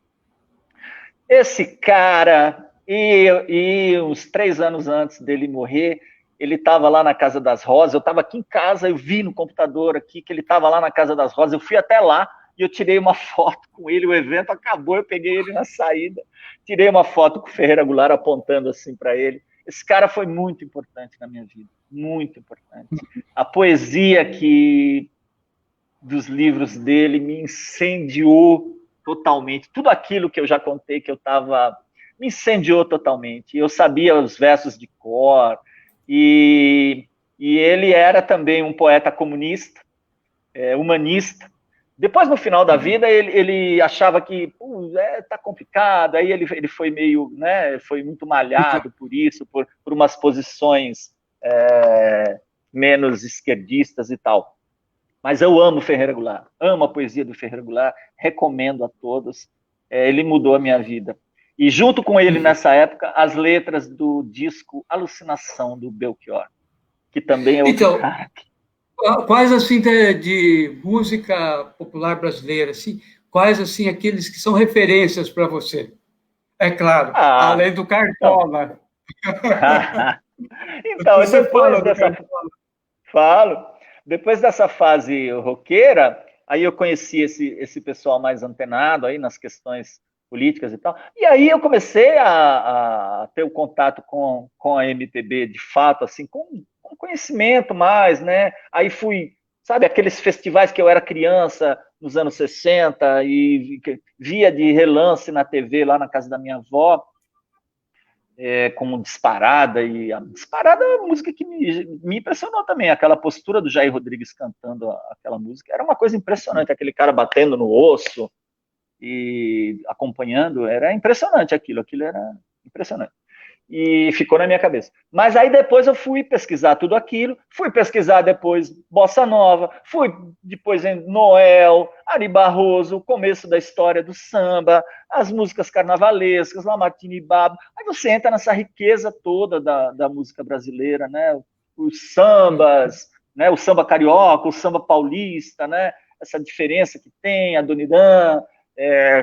Esse cara, e uns 3 anos antes dele morrer, ele estava lá na Casa das Rosas, eu estava aqui em casa, eu vi no computador aqui que ele estava lá na Casa das Rosas, eu fui até lá, e eu tirei uma foto com ele, o evento acabou, eu peguei ele na saída, tirei uma foto com o Ferreira Goulart apontando assim para ele. Esse cara foi muito importante na minha vida, muito importante. A poesia dos livros dele me incendiou totalmente. Tudo aquilo que eu já contei que eu estava... me incendiou totalmente. Eu sabia os versos de cor, e ele era também um poeta comunista, humanista. Depois, no final da vida, ele achava que tá complicado, aí ele foi meio, né, foi muito malhado por isso, por umas posições menos esquerdistas e tal. Mas eu amo Ferreira Goulart, amo a poesia do Ferreira Goulart, recomendo a todos. Ele mudou a minha vida. E junto com ele, nessa época, as letras do disco Alucinação, do Belchior, que também é outro cara. Quais, assim, de música popular brasileira, assim, quais, assim, aqueles que são referências para você? É claro, além do Cartola. Então, depois dessa fase roqueira, aí eu conheci esse pessoal mais antenado aí nas questões políticas e tal, e aí eu comecei a ter o contato com a MPB de fato, assim, com conhecimento mais, né? Aí fui, sabe, aqueles festivais que eu era criança nos anos 60 e via de relance na TV lá na casa da minha avó, como Disparada, e a Disparada é uma música que me impressionou também, aquela postura do Jair Rodrigues cantando aquela música, era uma coisa impressionante, aquele cara batendo no osso e acompanhando, era impressionante aquilo era impressionante. E ficou na minha cabeça. Mas aí depois eu fui pesquisar tudo aquilo, fui pesquisar depois Bossa Nova, fui depois em Noel, Ari Barroso, o começo da história do samba, as músicas carnavalescas, Lamartine e Babo. Aí você entra nessa riqueza toda da música brasileira, né? Os sambas, né? O samba carioca, o samba paulista, né? Essa diferença que tem, a Adoniran,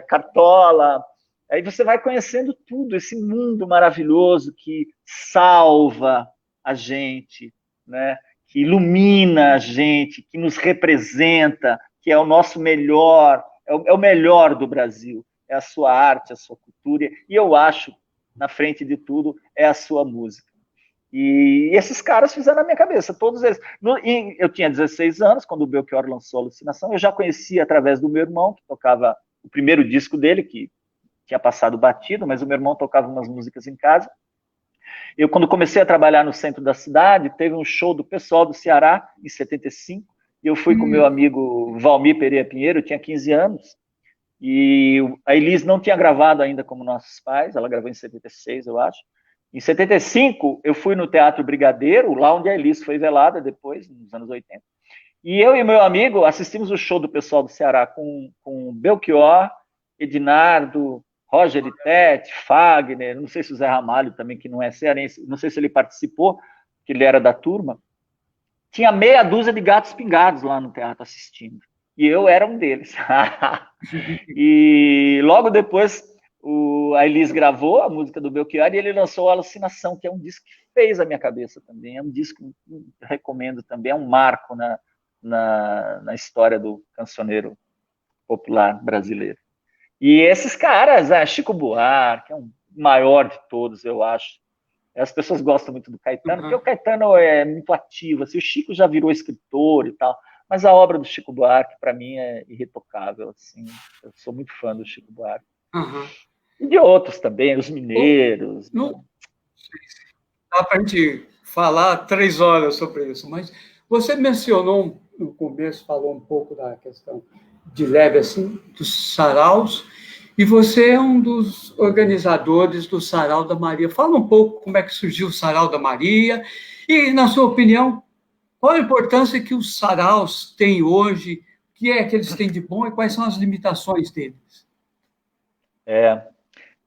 Cartola. Aí você vai conhecendo tudo, esse mundo maravilhoso que salva a gente, né? Que ilumina a gente, que nos representa, que é o nosso melhor, é o melhor do Brasil, é a sua arte, a sua cultura, e eu acho, na frente de tudo, é a sua música. E esses caras fizeram na minha cabeça, todos eles. Eu tinha 16 anos, quando o Belchior lançou Alucinação, eu já conhecia através do meu irmão, que tocava o primeiro disco dele, que tinha passado batido, mas o meu irmão tocava umas músicas em casa. Eu, quando comecei a trabalhar no centro da cidade, teve um show do pessoal do Ceará, em 75, e eu fui com meu amigo Valmir Pereira Pinheiro, eu tinha 15 anos, e a Elis não tinha gravado ainda como Nossos Pais, ela gravou em 76, eu acho. Em 75, eu fui no Teatro Brigadeiro, lá onde a Elis foi velada depois, nos anos 80. E eu e meu amigo assistimos o show do pessoal do Ceará com Belchior, Ednardo, Roger e Tete, Fagner, não sei se o Zé Ramalho também, que não é cearense, não sei se ele participou, que ele era da turma. Tinha meia dúzia de gatos pingados lá no teatro assistindo. E eu era um deles. E logo depois a Elis gravou a música do Belchior e ele lançou a Alucinação, que é um disco que fez a minha cabeça também. É um disco que recomendo também, é um marco na história do cancioneiro popular brasileiro. E esses caras, Chico Buarque, é o maior de todos, eu acho. As pessoas gostam muito do Caetano, porque o Caetano é muito ativo. Assim, o Chico já virou escritor e tal, mas a obra do Chico Buarque, para mim, é irretocável. Assim, eu sou muito fã do Chico Buarque. E de outros também, os mineiros. Né? Dá para a gente falar 3 horas sobre isso, mas você mencionou no começo, falou um pouco da questão de leve, assim, dos saraus, e você é um dos organizadores do Sarau da Maria. Fala um pouco como é que surgiu o Sarau da Maria e, na sua opinião, qual a importância que os saraus têm hoje, o que é que eles têm de bom e quais são as limitações deles?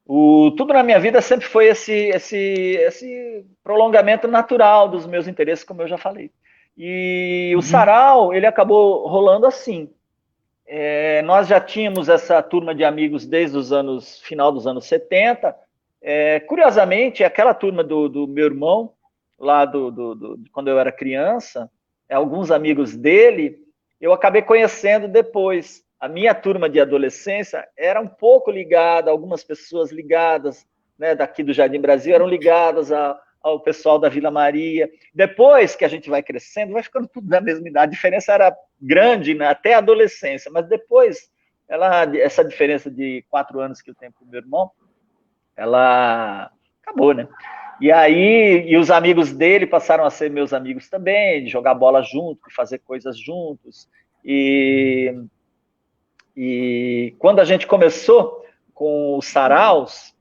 Tudo na minha vida sempre foi esse prolongamento natural dos meus interesses, como eu já falei. E o sarau, ele acabou rolando assim. Nós já tínhamos essa turma de amigos desde final dos anos 70. Curiosamente, aquela turma do meu irmão, lá quando eu era criança, alguns amigos dele, eu acabei conhecendo depois. a minha turma de adolescência era um pouco ligada, algumas pessoas ligadas, né, daqui do Jardim Brasil, eram ligadas ao pessoal da Vila Maria. Depois que a gente vai crescendo, vai ficando tudo da mesma idade. A diferença era grande, né, até a adolescência, mas depois, essa diferença de 4 anos que eu tenho com o meu irmão, ela acabou, né? E aí, e os amigos dele passaram a ser meus amigos também, de jogar bola junto, de fazer coisas juntos. E quando a gente começou com os saraus,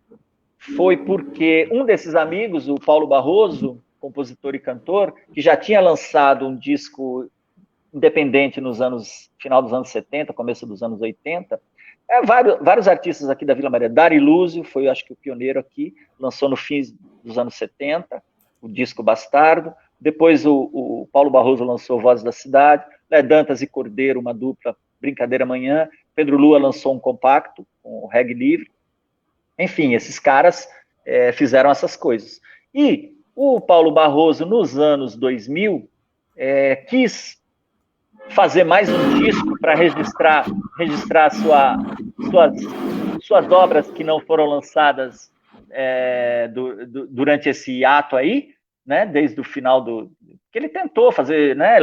foi porque um desses amigos, o Paulo Barroso, compositor e cantor, que já tinha lançado um disco independente final dos anos 70, começo dos anos 80, vários artistas aqui da Vila Maria. Dari Lúzio foi, acho que, o pioneiro aqui, lançou no fim dos anos 70, o disco Bastardo. Depois o Paulo Barroso lançou Vozes da Cidade, Lé Dantas e Cordeiro, uma dupla, Brincadeira Amanhã. Pedro Lua lançou um compacto, com o Reggae Livre. Enfim, esses caras fizeram essas coisas. E o Paulo Barroso, nos anos 2000, quis fazer mais um disco para registrar suas obras que não foram lançadas durante esse ato aí, né, desde o final que ele tentou fazer, né,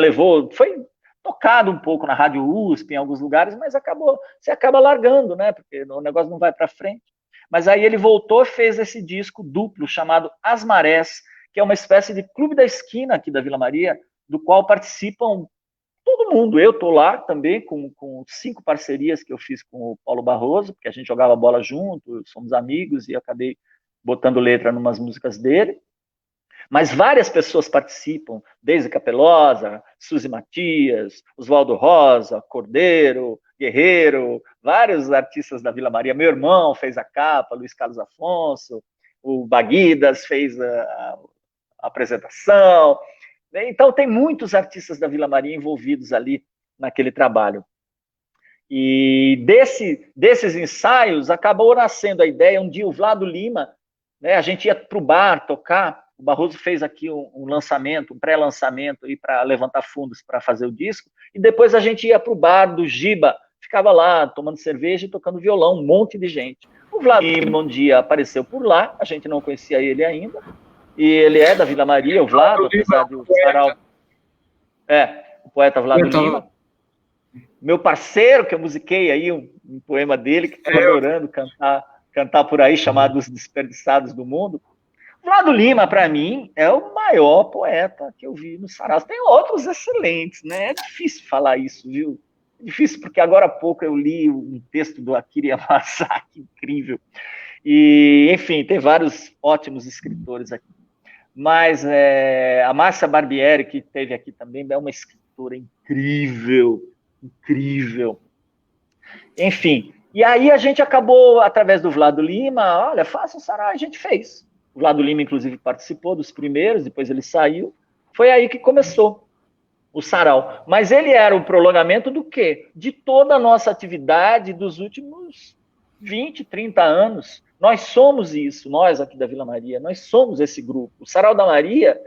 foi tocado um pouco na Rádio USP, em alguns lugares, mas você acaba largando, né, porque o negócio não vai para frente. Mas aí ele voltou e fez esse disco duplo chamado As Marés, que é uma espécie de clube da esquina aqui da Vila Maria, do qual participam todo mundo. Eu estou lá também com 5 parcerias que eu fiz com o Paulo Barroso, porque a gente jogava bola junto, somos amigos, e eu acabei botando letra em umas músicas dele. Mas várias pessoas participam, desde Capelosa, Suzy Matias, Oswaldo Rosa, Cordeiro, Guerreiro, vários artistas da Vila Maria. Meu irmão fez a capa, Luiz Carlos Afonso, o Baguidas fez a apresentação. Então, tem muitos artistas da Vila Maria envolvidos ali naquele trabalho. E desses ensaios, acabou nascendo a ideia. Um dia, o Vlado Lima, né, a gente ia para o bar tocar. O Barroso fez aqui um lançamento, um pré-lançamento para levantar fundos para fazer o disco. E depois a gente ia para o bar do Giba, ficava lá tomando cerveja e tocando violão, um monte de gente. O Vlado Lima um dia apareceu por lá, a gente não conhecia ele ainda. E ele é da Vila Maria, o Vlado, apesar do sarau. O poeta Vlado Lima. Meu parceiro, que eu musiquei aí um poema dele, que estou adorando cantar por aí, chamado Os Desperdiçados do Mundo. Vlado Lima, para mim, é o maior poeta que eu vi no sarau. Tem outros excelentes, né? É difícil falar isso, viu? É difícil, porque agora há pouco eu li um texto do Akira Yamazaki, incrível. E, enfim, tem vários ótimos escritores aqui. Mas a Márcia Barbieri, que esteve aqui também, é uma escritora incrível, incrível. Enfim, e aí a gente acabou, através do Vlado Lima, olha, faça um sarau, a gente fez. O Vlado Lima, inclusive, participou dos primeiros, depois ele saiu. Foi aí que começou o sarau. Mas ele era o prolongamento do quê? De toda a nossa atividade dos últimos 20, 30 anos. Nós somos isso, nós aqui da Vila Maria, nós somos esse grupo. O Sarau da Maria,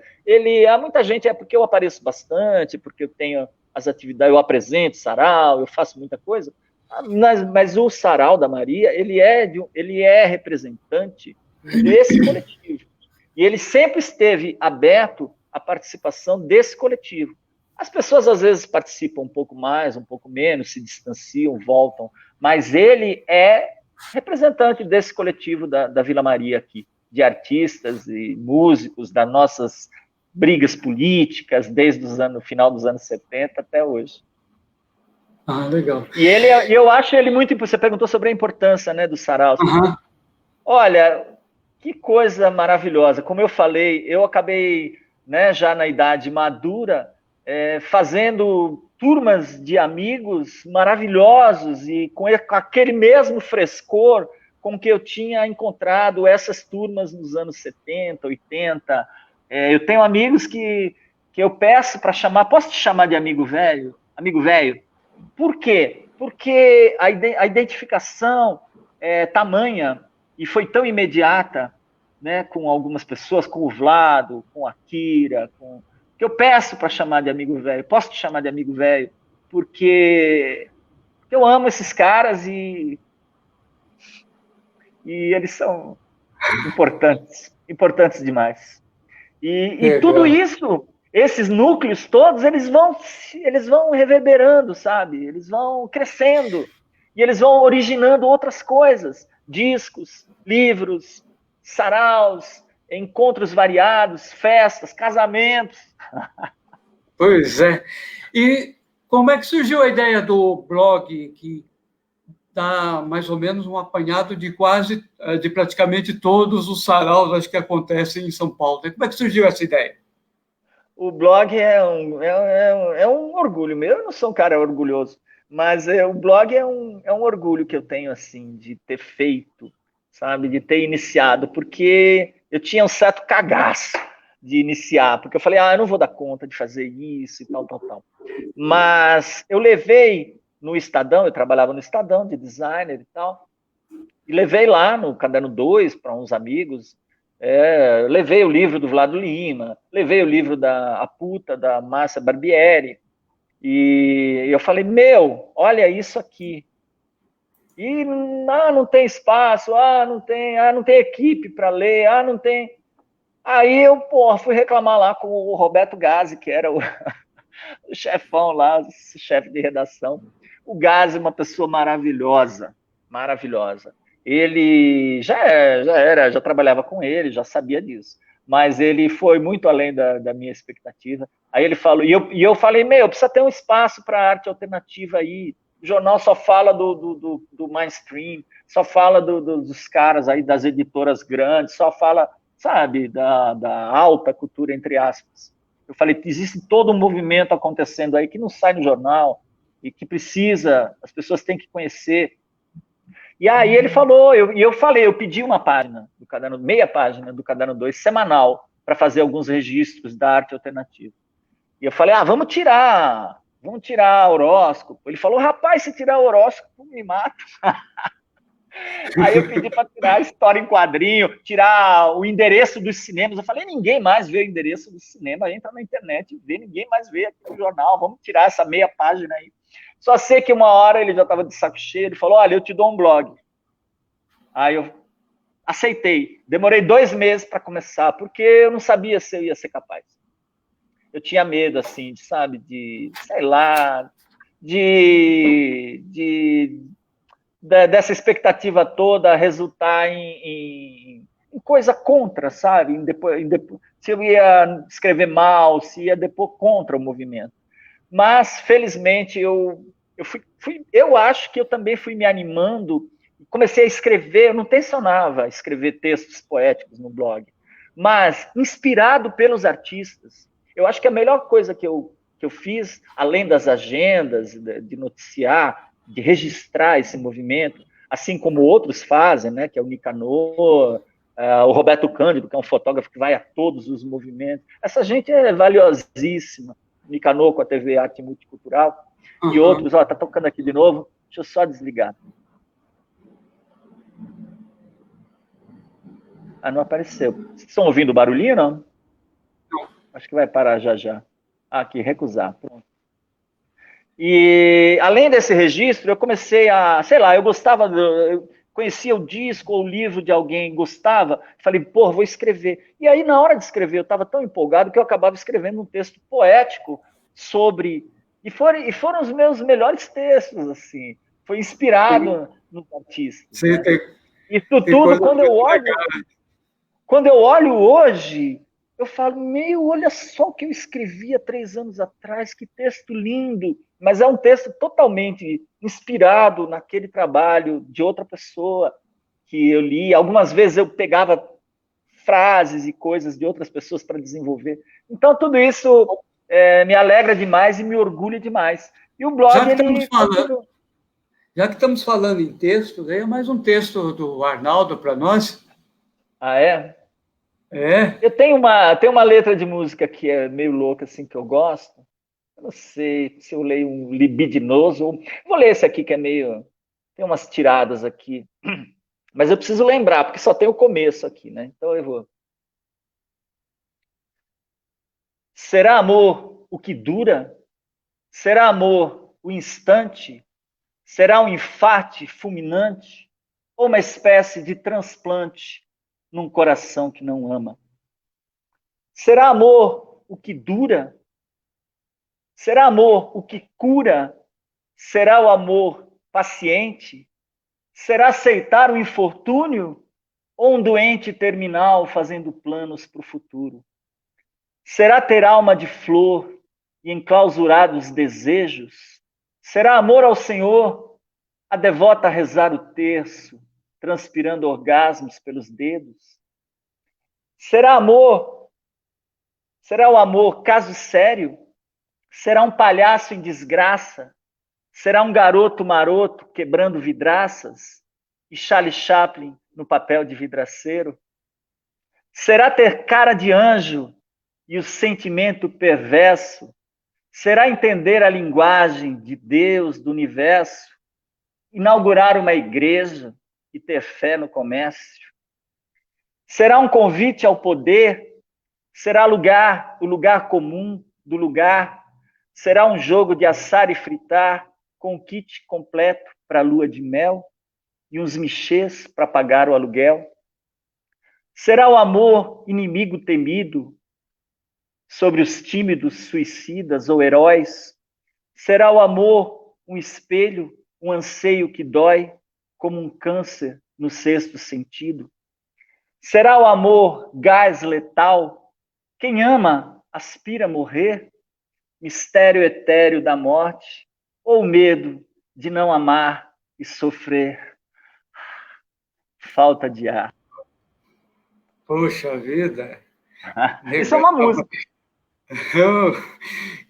há muita gente, porque eu apareço bastante, porque eu tenho as atividades, eu apresento sarau, eu faço muita coisa, mas o Sarau da Maria, ele é representante desse coletivo. E ele sempre esteve aberto à participação desse coletivo. As pessoas, às vezes, participam um pouco mais, um pouco menos, se distanciam, voltam, mas ele é representante desse coletivo da Vila Maria aqui, de artistas e músicos, das nossas brigas políticas, desde o final dos anos 70 até hoje. Ah, legal. E eu acho ele muito... Você perguntou sobre a importância, né, do sarau. Uhum. Olha, que coisa maravilhosa. Como eu falei, eu acabei, né, já na idade madura, fazendo turmas de amigos maravilhosos e com aquele mesmo frescor com que eu tinha encontrado essas turmas nos anos 70, 80. Eu tenho amigos que eu peço para chamar, posso te chamar de amigo velho? Amigo velho. Por quê? Porque a identificação é tamanha e foi tão imediata, né, com algumas pessoas, com o Vlado, com a Kira, que eu peço para chamar de amigo velho. Posso te chamar de amigo velho? Porque Eu amo esses caras e eles são importantes demais. E tudo Legal. isso, esses núcleos todos, eles vão reverberando, sabe? Eles vão crescendo e eles vão originando outras coisas, discos, livros, saraus, encontros variados, festas, casamentos. Pois é. E como é que surgiu a ideia do blog, que dá mais ou menos um apanhado de praticamente todos os saraus, acho que acontecem em São Paulo? Como é que surgiu essa ideia? O blog é um orgulho meu. Eu não sou um cara orgulhoso, mas o blog é um orgulho que eu tenho, assim, de ter feito, sabe? De ter iniciado, porque eu tinha um certo cagaço de iniciar, porque eu falei, eu não vou dar conta de fazer isso e tal, tal, tal. Mas eu levei no Estadão, eu trabalhava no Estadão de designer e tal, e levei lá no Caderno 2 para uns amigos. Levei o livro do Vlado Lima, levei o livro da A Puta, da Márcia Barbieri, e eu falei, olha isso aqui. E não tem espaço, não tem equipe para ler, não tem. Aí eu, fui reclamar lá com o Roberto Gazzi, que era o chefão lá, o chefe de redação. O Gazzi é uma pessoa maravilhosa, maravilhosa. Ele já trabalhava com ele, já sabia disso, mas ele foi muito além da minha expectativa. Aí ele falou, e eu falei, precisa ter um espaço para arte alternativa aí. O jornal só fala do mainstream, só fala dos caras aí, das editoras grandes, só fala, sabe, da alta cultura, entre aspas. Eu falei, existe todo um movimento acontecendo aí que não sai no jornal e que precisa, as pessoas têm que conhecer. E aí ele falou, eu pedi uma página do caderno, meia página do Caderno 2, semanal, para fazer alguns registros da arte alternativa. E eu falei, vamos tirar horóscopo. Ele falou, rapaz, se tirar horóscopo, me mata. Aí eu pedi para tirar a história em quadrinho, tirar o endereço dos cinemas. Eu falei, ninguém mais vê o endereço do cinema, entra na internet e vê, ninguém mais vê aqui no jornal, vamos tirar essa meia página aí. Só sei que uma hora ele já estava de saco cheio, ele falou, olha, eu te dou um blog. Aí eu aceitei. Demorei 2 meses para começar, porque eu não sabia se eu ia ser capaz. Eu tinha medo, assim, sabe, sei lá, de dessa expectativa toda resultar em coisa contra, sabe? Se eu ia escrever mal, se ia depor contra o movimento. Mas, felizmente, eu acho que eu também fui me animando, comecei a escrever, eu não tensionava escrever textos poéticos no blog, mas inspirado pelos artistas. Eu acho que a melhor coisa que eu fiz, além das agendas, de noticiar, de registrar esse movimento, assim como outros fazem, né, que é o Nicanor, o Roberto Cândido, que é um fotógrafo que vai a todos os movimentos. Essa gente é valiosíssima. Nicanor com a TV Arte Multicultural, e outros. Tá tocando aqui de novo. Deixa eu só desligar. Não apareceu. Vocês estão ouvindo o barulhinho, não? Não. Acho que vai parar já já. Aqui, recusar. Pronto. E além desse registro, eu comecei sei lá, eu conhecia o disco ou o livro de alguém, gostava, falei, vou escrever. E aí, na hora de escrever, eu estava tão empolgado que eu acabava escrevendo um texto poético sobre. E foram os meus melhores textos, assim. Foi inspirado nos artistas. Né? Isso tudo, quando eu olho hoje, eu falo, olha só o que eu escrevi há 3 anos atrás, que texto lindo. Mas é um texto totalmente inspirado naquele trabalho de outra pessoa que eu li. Algumas vezes eu pegava frases e coisas de outras pessoas para desenvolver. Então, tudo isso me alegra demais e me orgulha demais. E o blog, já que estamos falando em texto, veio mais um texto do Arnaldo para nós. Ah, é? É. Eu tenho uma letra de música que é meio louca, assim, que eu gosto. Eu não sei se eu leio um libidinoso. Vou ler esse aqui que é meio. Tem umas tiradas aqui. Mas eu preciso lembrar, porque só tem o começo aqui, né? Então eu vou. Será amor o que dura? Será amor o instante? Será um enfarte fulminante ou uma espécie de transplante num coração que não ama? Será amor o que dura? Será amor o que cura? Será o amor paciente? Será aceitar o infortúnio ou um doente terminal fazendo planos para o futuro? Será ter alma de flor e enclausurados desejos? Será amor ao Senhor, a devota a rezar o terço, transpirando orgasmos pelos dedos? Será amor? Será o amor caso sério? Será um palhaço em desgraça? Será um garoto maroto quebrando vidraças? E Charlie Chaplin no papel de vidraceiro? Será ter cara de anjo e o sentimento perverso? Será entender a linguagem de Deus, do universo? Inaugurar uma igreja e ter fé no comércio? Será um convite ao poder? Será o lugar comum do lugar? Será um jogo de assar e fritar com o kit completo para a lua de mel e uns michês para pagar o aluguel? Será o amor inimigo temido sobre os tímidos suicidas ou heróis? Será o amor um espelho, um anseio que dói, como um câncer no sexto sentido? Será o amor gás letal? Quem ama aspira a morrer? Mistério etéreo da morte? Ou medo de não amar e sofrer? Falta de ar. Poxa vida! Isso é uma música.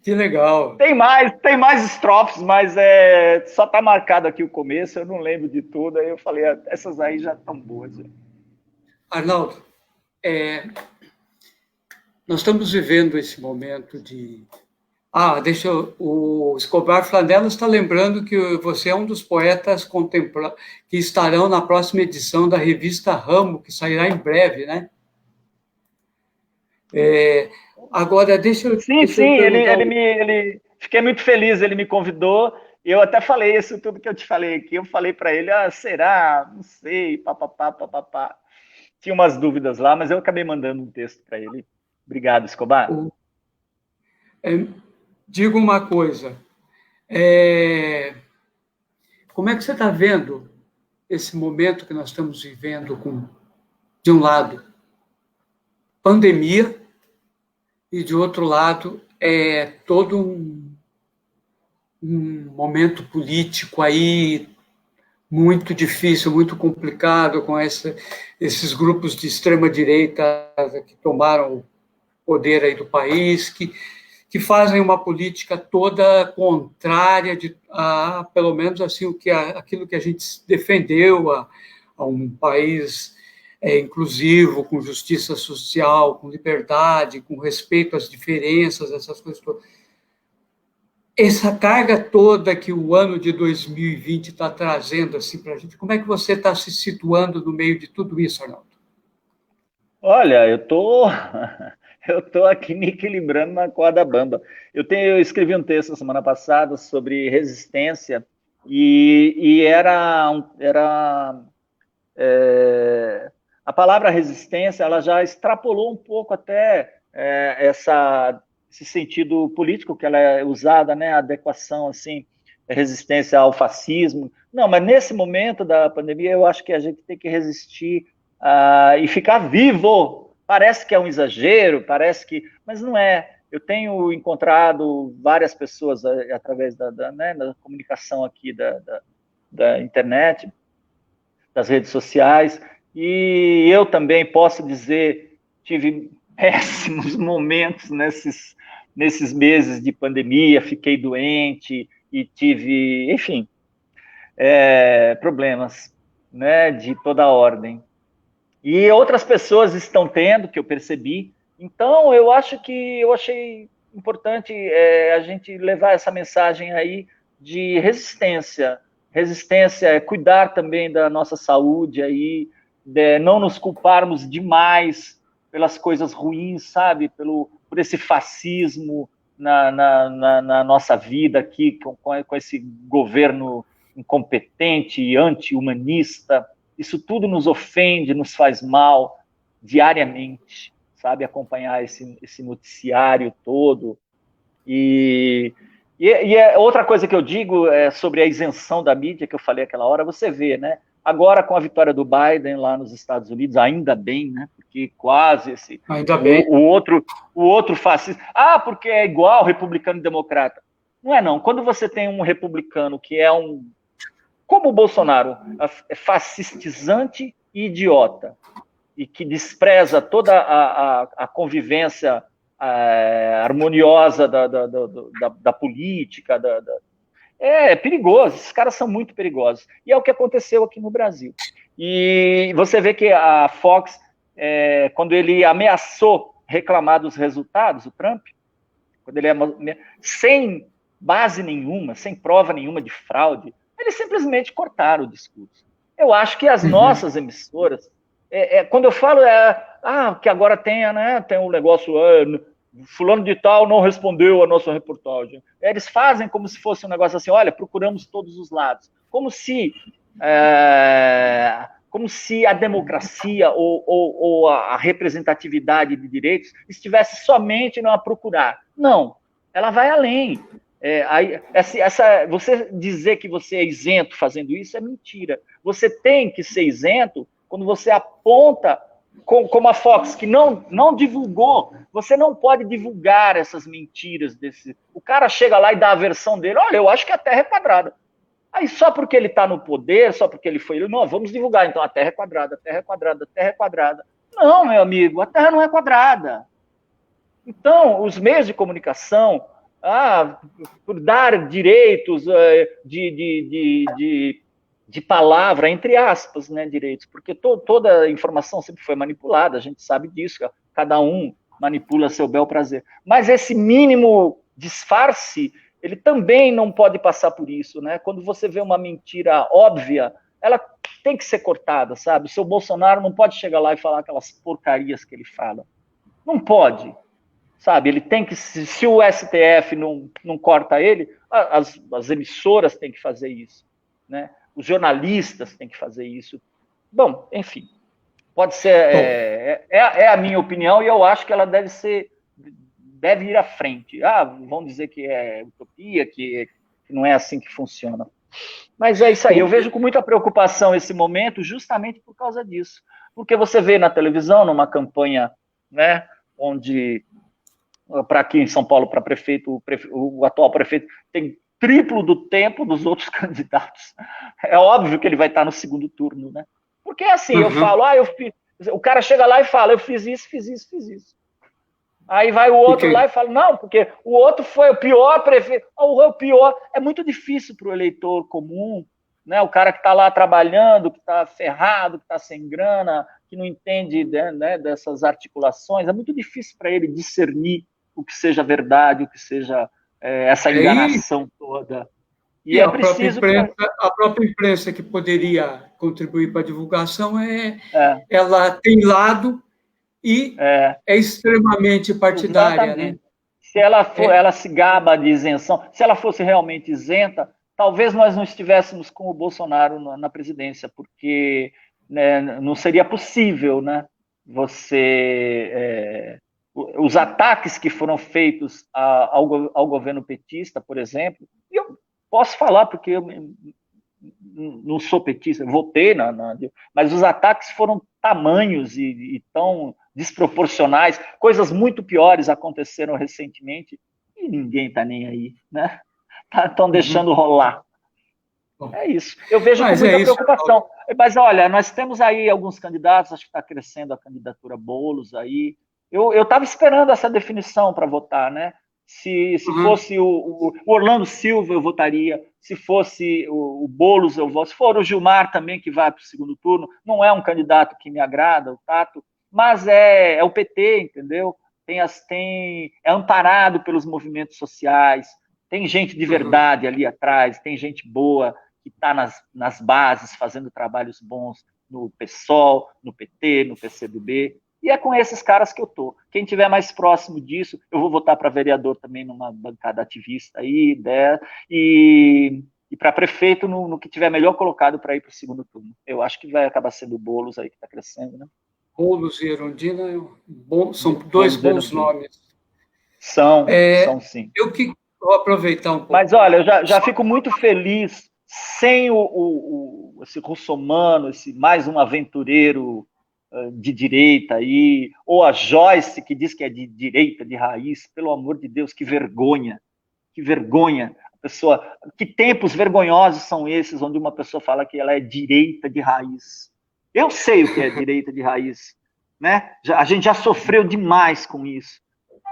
Que legal! Tem mais estrofes, mas só está marcado aqui o começo, eu não lembro de tudo, aí eu falei, essas aí já estão boas. Já. Arnaldo, nós estamos vivendo esse momento de... o Escobar Flanelas está lembrando que você é um dos poetas que estarão na próxima edição da revista Ramo, que sairá em breve, né? Agora, Sim, fiquei muito feliz, ele me convidou, eu até falei isso tudo que eu te falei aqui, eu falei para ele, será? Não sei, papapá, papapá. Tinha umas dúvidas lá, mas eu acabei mandando um texto para ele. Obrigado, Escobar. Diga uma coisa, como é que você está vendo esse momento que nós estamos vivendo de um lado, pandemia, e de outro lado, todo um momento político aí muito difícil, muito complicado, com esses grupos de extrema-direita que tomaram o poder aí do país, que fazem uma política toda contrária pelo menos assim, aquilo que a gente defendeu, a um país inclusivo, com justiça social, com liberdade, com respeito às diferenças, essas coisas todas. Essa carga toda que o ano de 2020 está trazendo assim, para a gente, como é que você está se situando no meio de tudo isso, Arnaldo? Olha, eu tô aqui me equilibrando na corda bamba. Eu escrevi um texto semana passada sobre resistência e a palavra resistência ela já extrapolou um pouco até esse sentido político que ela é usada, né, a adequação assim, resistência ao fascismo. Não, mas nesse momento da pandemia eu acho que a gente tem que resistir e ficar vivo. Parece que é um exagero, mas não é. Eu tenho encontrado várias pessoas através né, da comunicação aqui da internet, das redes sociais, e eu também posso dizer, tive péssimos momentos nesses meses de pandemia, fiquei doente e tive, enfim, problemas, né, de toda ordem. E outras pessoas estão tendo, que eu percebi. Então, eu achei importante a gente levar essa mensagem aí de resistência. Resistência é cuidar também da nossa saúde aí, não nos culparmos demais pelas coisas ruins, sabe? Por esse fascismo na nossa vida aqui, com esse governo incompetente e anti-humanista. Isso tudo nos ofende, nos faz mal diariamente, sabe? Acompanhar esse noticiário todo. E outra coisa que eu digo é sobre a isenção da mídia, que eu falei aquela hora, você vê, né? Agora, com a vitória do Biden lá nos Estados Unidos, ainda bem, né? Porque quase Ainda bem. O outro fascista. Porque é igual republicano e democrata. Não é, não. Quando você tem um republicano que é como o Bolsonaro, é fascistizante e idiota, e que despreza toda a convivência harmoniosa da política, é perigoso, esses caras são muito perigosos. E é o que aconteceu aqui no Brasil. E você vê que a Fox, quando ele ameaçou reclamar dos resultados, o Trump, quando ele sem base nenhuma, sem prova nenhuma de fraude, eles simplesmente cortaram o discurso. Eu acho que as nossas emissoras, quando eu falo que agora tem um negócio, fulano de tal não respondeu a nossa reportagem. Eles fazem como se fosse um negócio assim, olha, procuramos todos os lados. Como se a democracia ou a representatividade de direitos estivesse somente no procurar. Não, ela vai além. Você dizer que você é isento fazendo isso é mentira. Você tem que ser isento quando você aponta, como a Fox, que não divulgou. Você não pode divulgar essas mentiras. O cara chega lá e dá a versão dele. Olha, eu acho que a Terra é quadrada. Aí só porque ele está no poder, só porque ele foi... Não, vamos divulgar, então, a Terra é quadrada, a Terra é quadrada, a Terra é quadrada. Não, meu amigo, a Terra não é quadrada. Então, os meios de comunicação, por dar direitos de palavra, entre aspas, né, direitos, porque toda a informação sempre foi manipulada, a gente sabe disso, cada um manipula a seu bel prazer. Mas esse mínimo disfarce, ele também não pode passar por isso, né? Quando você vê uma mentira óbvia, ela tem que ser cortada, sabe? O seu Bolsonaro não pode chegar lá e falar aquelas porcarias que ele fala. Não pode, sabe? Ele tem que, se o STF não corta ele, as emissoras têm que fazer isso, né? Os jornalistas têm que fazer isso. Bom, enfim, pode ser, é a minha opinião e eu acho que ela deve ir à frente. Vão dizer que é utopia, que não é assim que funciona. Mas é isso aí, eu vejo com muita preocupação esse momento justamente por causa disso. Porque você vê na televisão, numa campanha, né, onde, para aqui em São Paulo, para prefeito, o atual prefeito tem triplo do tempo dos outros candidatos. É óbvio que ele vai estar no segundo turno, né? Porque assim, eu falo, o cara chega lá e fala, eu fiz isso, fiz isso, fiz isso. Aí vai o outro lá e fala, não, porque o outro foi o pior prefeito. O pior é muito difícil para o eleitor comum, né? O cara que está lá trabalhando, que está ferrado, que está sem grana, que não entende, né, dessas articulações, é muito difícil para ele discernir o que seja verdade, o que seja essa enganação toda. E é preciso... A própria imprensa que poderia contribuir para a divulgação, ela tem lado e é extremamente partidária. Exatamente. Né? Se ela se gaba de isenção, se ela fosse realmente isenta, talvez nós não estivéssemos com o Bolsonaro na presidência, porque, né, não seria possível, né, os ataques que foram feitos ao governo petista, por exemplo, e eu posso falar porque eu não sou petista, votei, mas os ataques foram tamanhos e tão desproporcionais, coisas muito piores aconteceram recentemente e ninguém está nem aí, né? Estão deixando rolar. É isso. Eu vejo com muita preocupação. Mas olha, nós temos aí alguns candidatos, acho que está crescendo a candidatura Boulos aí. Eu estava esperando essa definição para votar, né? Se fosse o Orlando Silva, eu votaria. Se fosse o Boulos, eu voto. Se for o Gilmar também, que vai para o segundo turno, não é um candidato que me agrada, o Tato, mas é o PT, entendeu? É amparado pelos movimentos sociais, tem gente de verdade ali atrás, tem gente boa que está nas bases fazendo trabalhos bons no PSOL, no PT, no PCdoB. E é com esses caras que eu tô. Quem tiver mais próximo disso, eu vou votar para vereador também numa bancada ativista aí, né? E e para prefeito no que tiver melhor colocado para ir para o segundo turno. Eu acho que vai acabar sendo o Boulos aí que está crescendo, né? Boulos e Erundina são dois bons nomes. São sim. Eu que vou aproveitar um pouco. Mas olha, eu já fico muito feliz sem esse russomano, esse mais um aventureiro de direita aí, ou a Joyce, que diz que é de direita, de raiz. Pelo amor de Deus, que vergonha. Que vergonha. Pessoa, que tempos vergonhosos são esses onde uma pessoa fala que ela é direita de raiz? Eu sei o que é direita de raiz, né? A gente já sofreu demais com isso,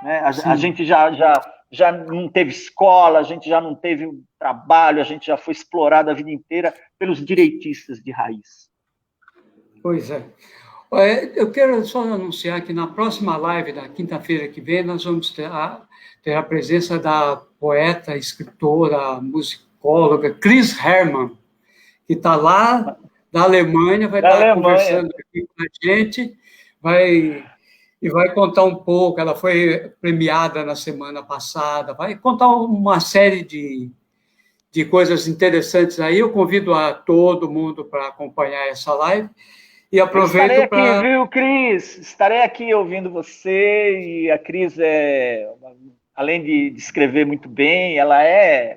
né? A gente já não teve escola, a gente já não teve trabalho, a gente já foi explorado a vida inteira pelos direitistas de raiz. Pois é. Eu quero só anunciar que na próxima live, da quinta-feira que vem, nós vamos ter a presença da poeta, escritora, musicóloga Chris Herrmann, que está lá da Alemanha, vai estar conversando aqui com a gente, e vai contar um pouco. Ela foi premiada na semana passada, vai contar uma série de coisas interessantes aí. Eu convido a todo mundo para acompanhar essa live. E aproveito para... Estarei aqui, viu, Cris? Estarei aqui ouvindo você, e a Cris além de escrever muito bem, ela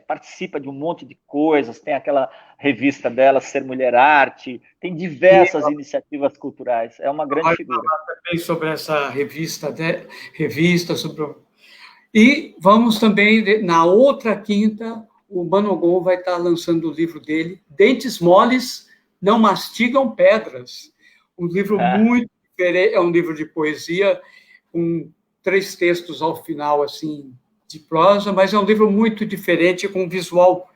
participa de um monte de coisas, tem aquela revista dela, Ser Mulher Arte, tem diversas iniciativas culturais, é uma grande figura. Falar também sobre essa revista sobre... E vamos também, na outra quinta, o Manogon vai estar lançando o livro dele, Dentes Moles Não Mastigam Pedras. Um livro muito diferente, é um livro de poesia, com 3 textos ao final, assim, de prosa, mas é um livro muito diferente, com um visual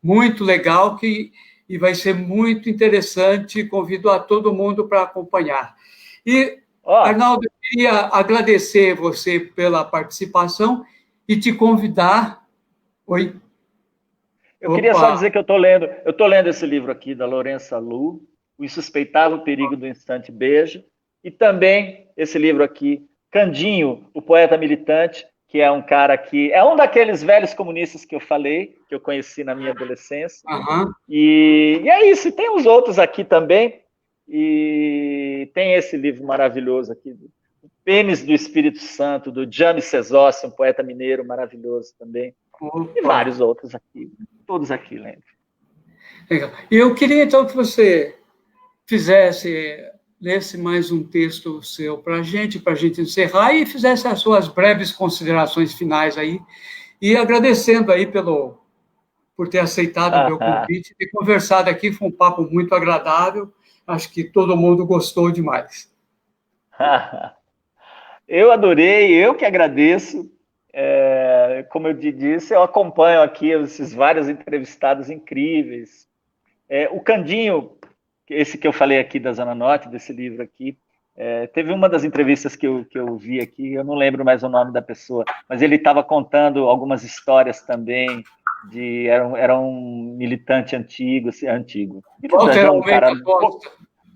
muito legal, e vai ser muito interessante. Convido a todo mundo para acompanhar. E, Arnaldo, eu queria agradecer você pela participação e te convidar... Oi? Eu queria só dizer que eu estou lendo esse livro aqui, da Lourença Lu, O Insuspeitável Perigo do Instante Beijo, e também esse livro aqui, Candinho, o Poeta Militante, que é um cara que é um daqueles velhos comunistas que eu falei, que eu conheci na minha adolescência. E é isso, e tem uns outros aqui também, e tem esse livro maravilhoso aqui, O Pênis do Espírito Santo, do Jaime Cesossi, um poeta mineiro maravilhoso também, e vários outros aqui, todos aqui, lembro. Legal. E eu queria, então, que você lesse mais um texto seu para a gente encerrar, e fizesse as suas breves considerações finais aí, e agradecendo aí por ter aceitado o meu convite, ter conversado aqui. Foi um papo muito agradável, acho que todo mundo gostou demais. Eu adorei, eu que agradeço. Como eu te disse, eu acompanho aqui esses vários entrevistados incríveis. O Candinho, esse que eu falei aqui da Zona Norte, desse livro aqui, teve uma das entrevistas que eu vi aqui, eu não lembro mais o nome da pessoa, mas ele estava contando algumas histórias também, era um militante antigo. Walter Almeida Costa.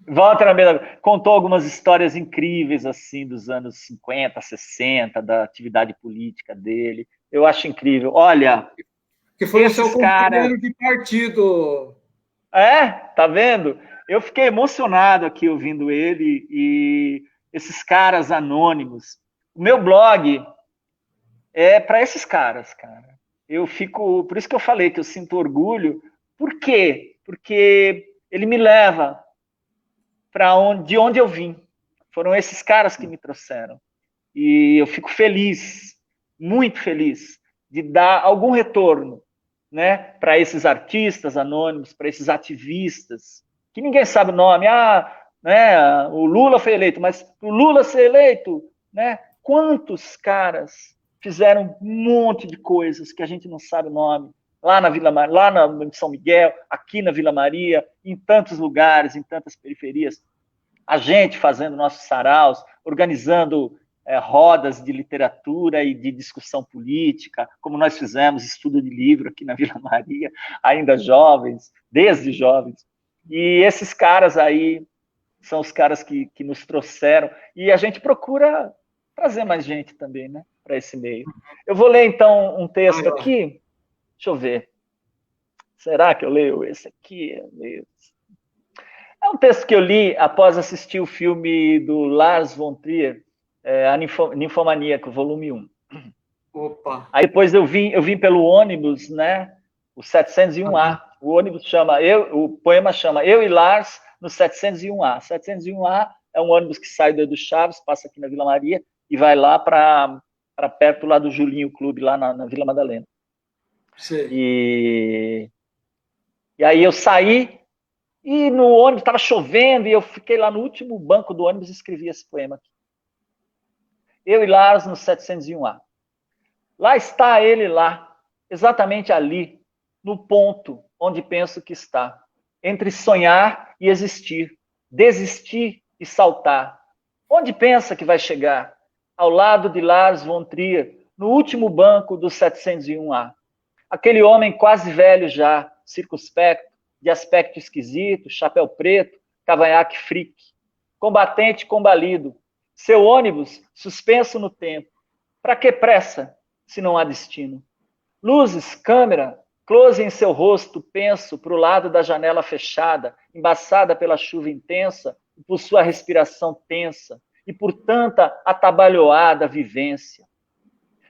Walter Almeida contou algumas histórias incríveis, assim, dos anos 50, 60, da atividade política dele. Eu acho incrível. Olha, que foi o seu companheiro de partido. Tá vendo? Eu fiquei emocionado aqui ouvindo ele, e esses caras anônimos. O meu blog é para esses caras, cara. Por isso que eu falei que eu sinto orgulho. Por quê? Porque ele me leva de onde eu vim. Foram esses caras que me trouxeram. E eu fico feliz, muito feliz, de dar algum retorno, né, para esses artistas anônimos, para esses ativistas, que ninguém sabe o nome. Né, o Lula foi eleito, mas o Lula ser eleito, né, quantos caras fizeram um monte de coisas que a gente não sabe o nome, lá em São Miguel, aqui na Vila Maria, em tantos lugares, em tantas periferias. A gente fazendo nossos saraus, organizando rodas de literatura e de discussão política, como nós fizemos, estudo de livro aqui na Vila Maria, ainda jovens, desde jovens. E esses caras aí são os caras que nos trouxeram, e a gente procura trazer mais gente também, né, para esse meio. Eu vou ler, então, um texto aqui, deixa eu ver. Será que eu leio esse aqui? É um texto que eu li após assistir o filme do Lars von Trier, A Ninfomaníaco, volume 1. Opa! Aí depois eu vim pelo ônibus, né? O 701A. O ônibus chama, o poema chama Eu e Lars no 701A. 701A é um ônibus que sai do Edu Chaves, passa aqui na Vila Maria e vai lá para perto lá do Julinho Clube, lá na Vila Madalena. Sim. E aí eu saí e no ônibus estava chovendo e eu fiquei lá no último banco do ônibus e escrevi esse poema aqui. Eu e Lars no 701A. Lá está ele lá, exatamente ali, no ponto onde penso que está, entre sonhar e existir, desistir e saltar. Onde pensa que vai chegar? Ao lado de Lars von Trier, no último banco do 701A. Aquele homem quase velho já, circunspecto, de aspecto esquisito, chapéu preto, cavanhaque frique, combatente combalido, seu ônibus suspenso no tempo. Para que pressa, se não há destino? Luzes, câmera, close em seu rosto, penso, para o lado da janela fechada, embaçada pela chuva intensa, e por sua respiração tensa, e por tanta atabalhoada vivência.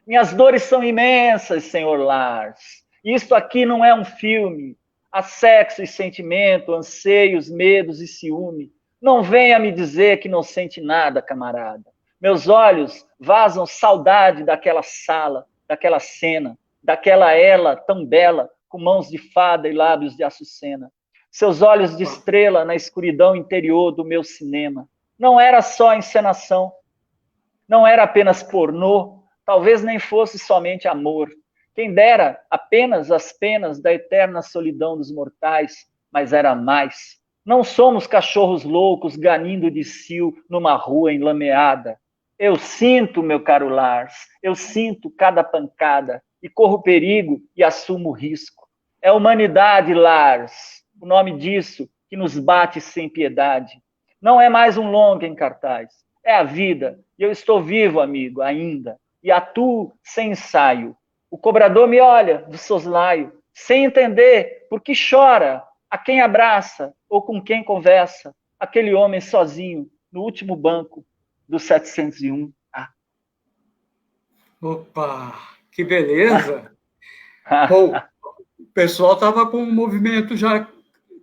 Minhas dores são imensas, senhor Lars. Isto aqui não é um filme. Há sexo e sentimento, anseios, medos e ciúme. Não venha me dizer que não sente nada, camarada. Meus olhos vazam saudade daquela sala, daquela cena, daquela ela tão bela, com mãos de fada e lábios de açucena. Seus olhos de estrela na escuridão interior do meu cinema. Não era só encenação, não era apenas pornô, talvez nem fosse somente amor. Quem dera apenas as penas da eterna solidão dos mortais, mas era mais. Não somos cachorros loucos ganindo de cio numa rua enlameada. Eu sinto, meu caro Lars, eu sinto cada pancada e corro perigo e assumo o risco. É humanidade, Lars, o nome disso que nos bate sem piedade. Não é mais um longa em cartaz, é a vida. E eu estou vivo, amigo, ainda, e atuo sem ensaio. O cobrador me olha do soslaio, sem entender por que chora, a quem abraça ou com quem conversa, aquele homem sozinho no último banco do 701A. Opa, que beleza! Bom, o pessoal estava com um movimento já,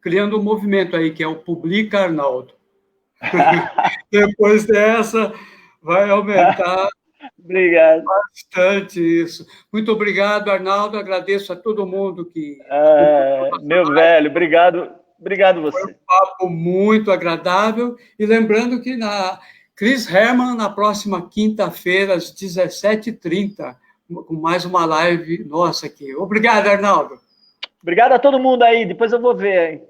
criando um movimento aí, que é o Publica Arnaldo. Depois dessa, vai aumentar Obrigado. Bastante isso. Muito obrigado, Arnaldo. Agradeço a todo mundo que... meu velho, obrigado você. Foi um papo muito agradável. E lembrando que na Chris Herman, na próxima quinta-feira, às 17h30, com mais uma live nossa aqui. Obrigado, Arnaldo. Obrigado a todo mundo aí. Depois eu vou ver, hein?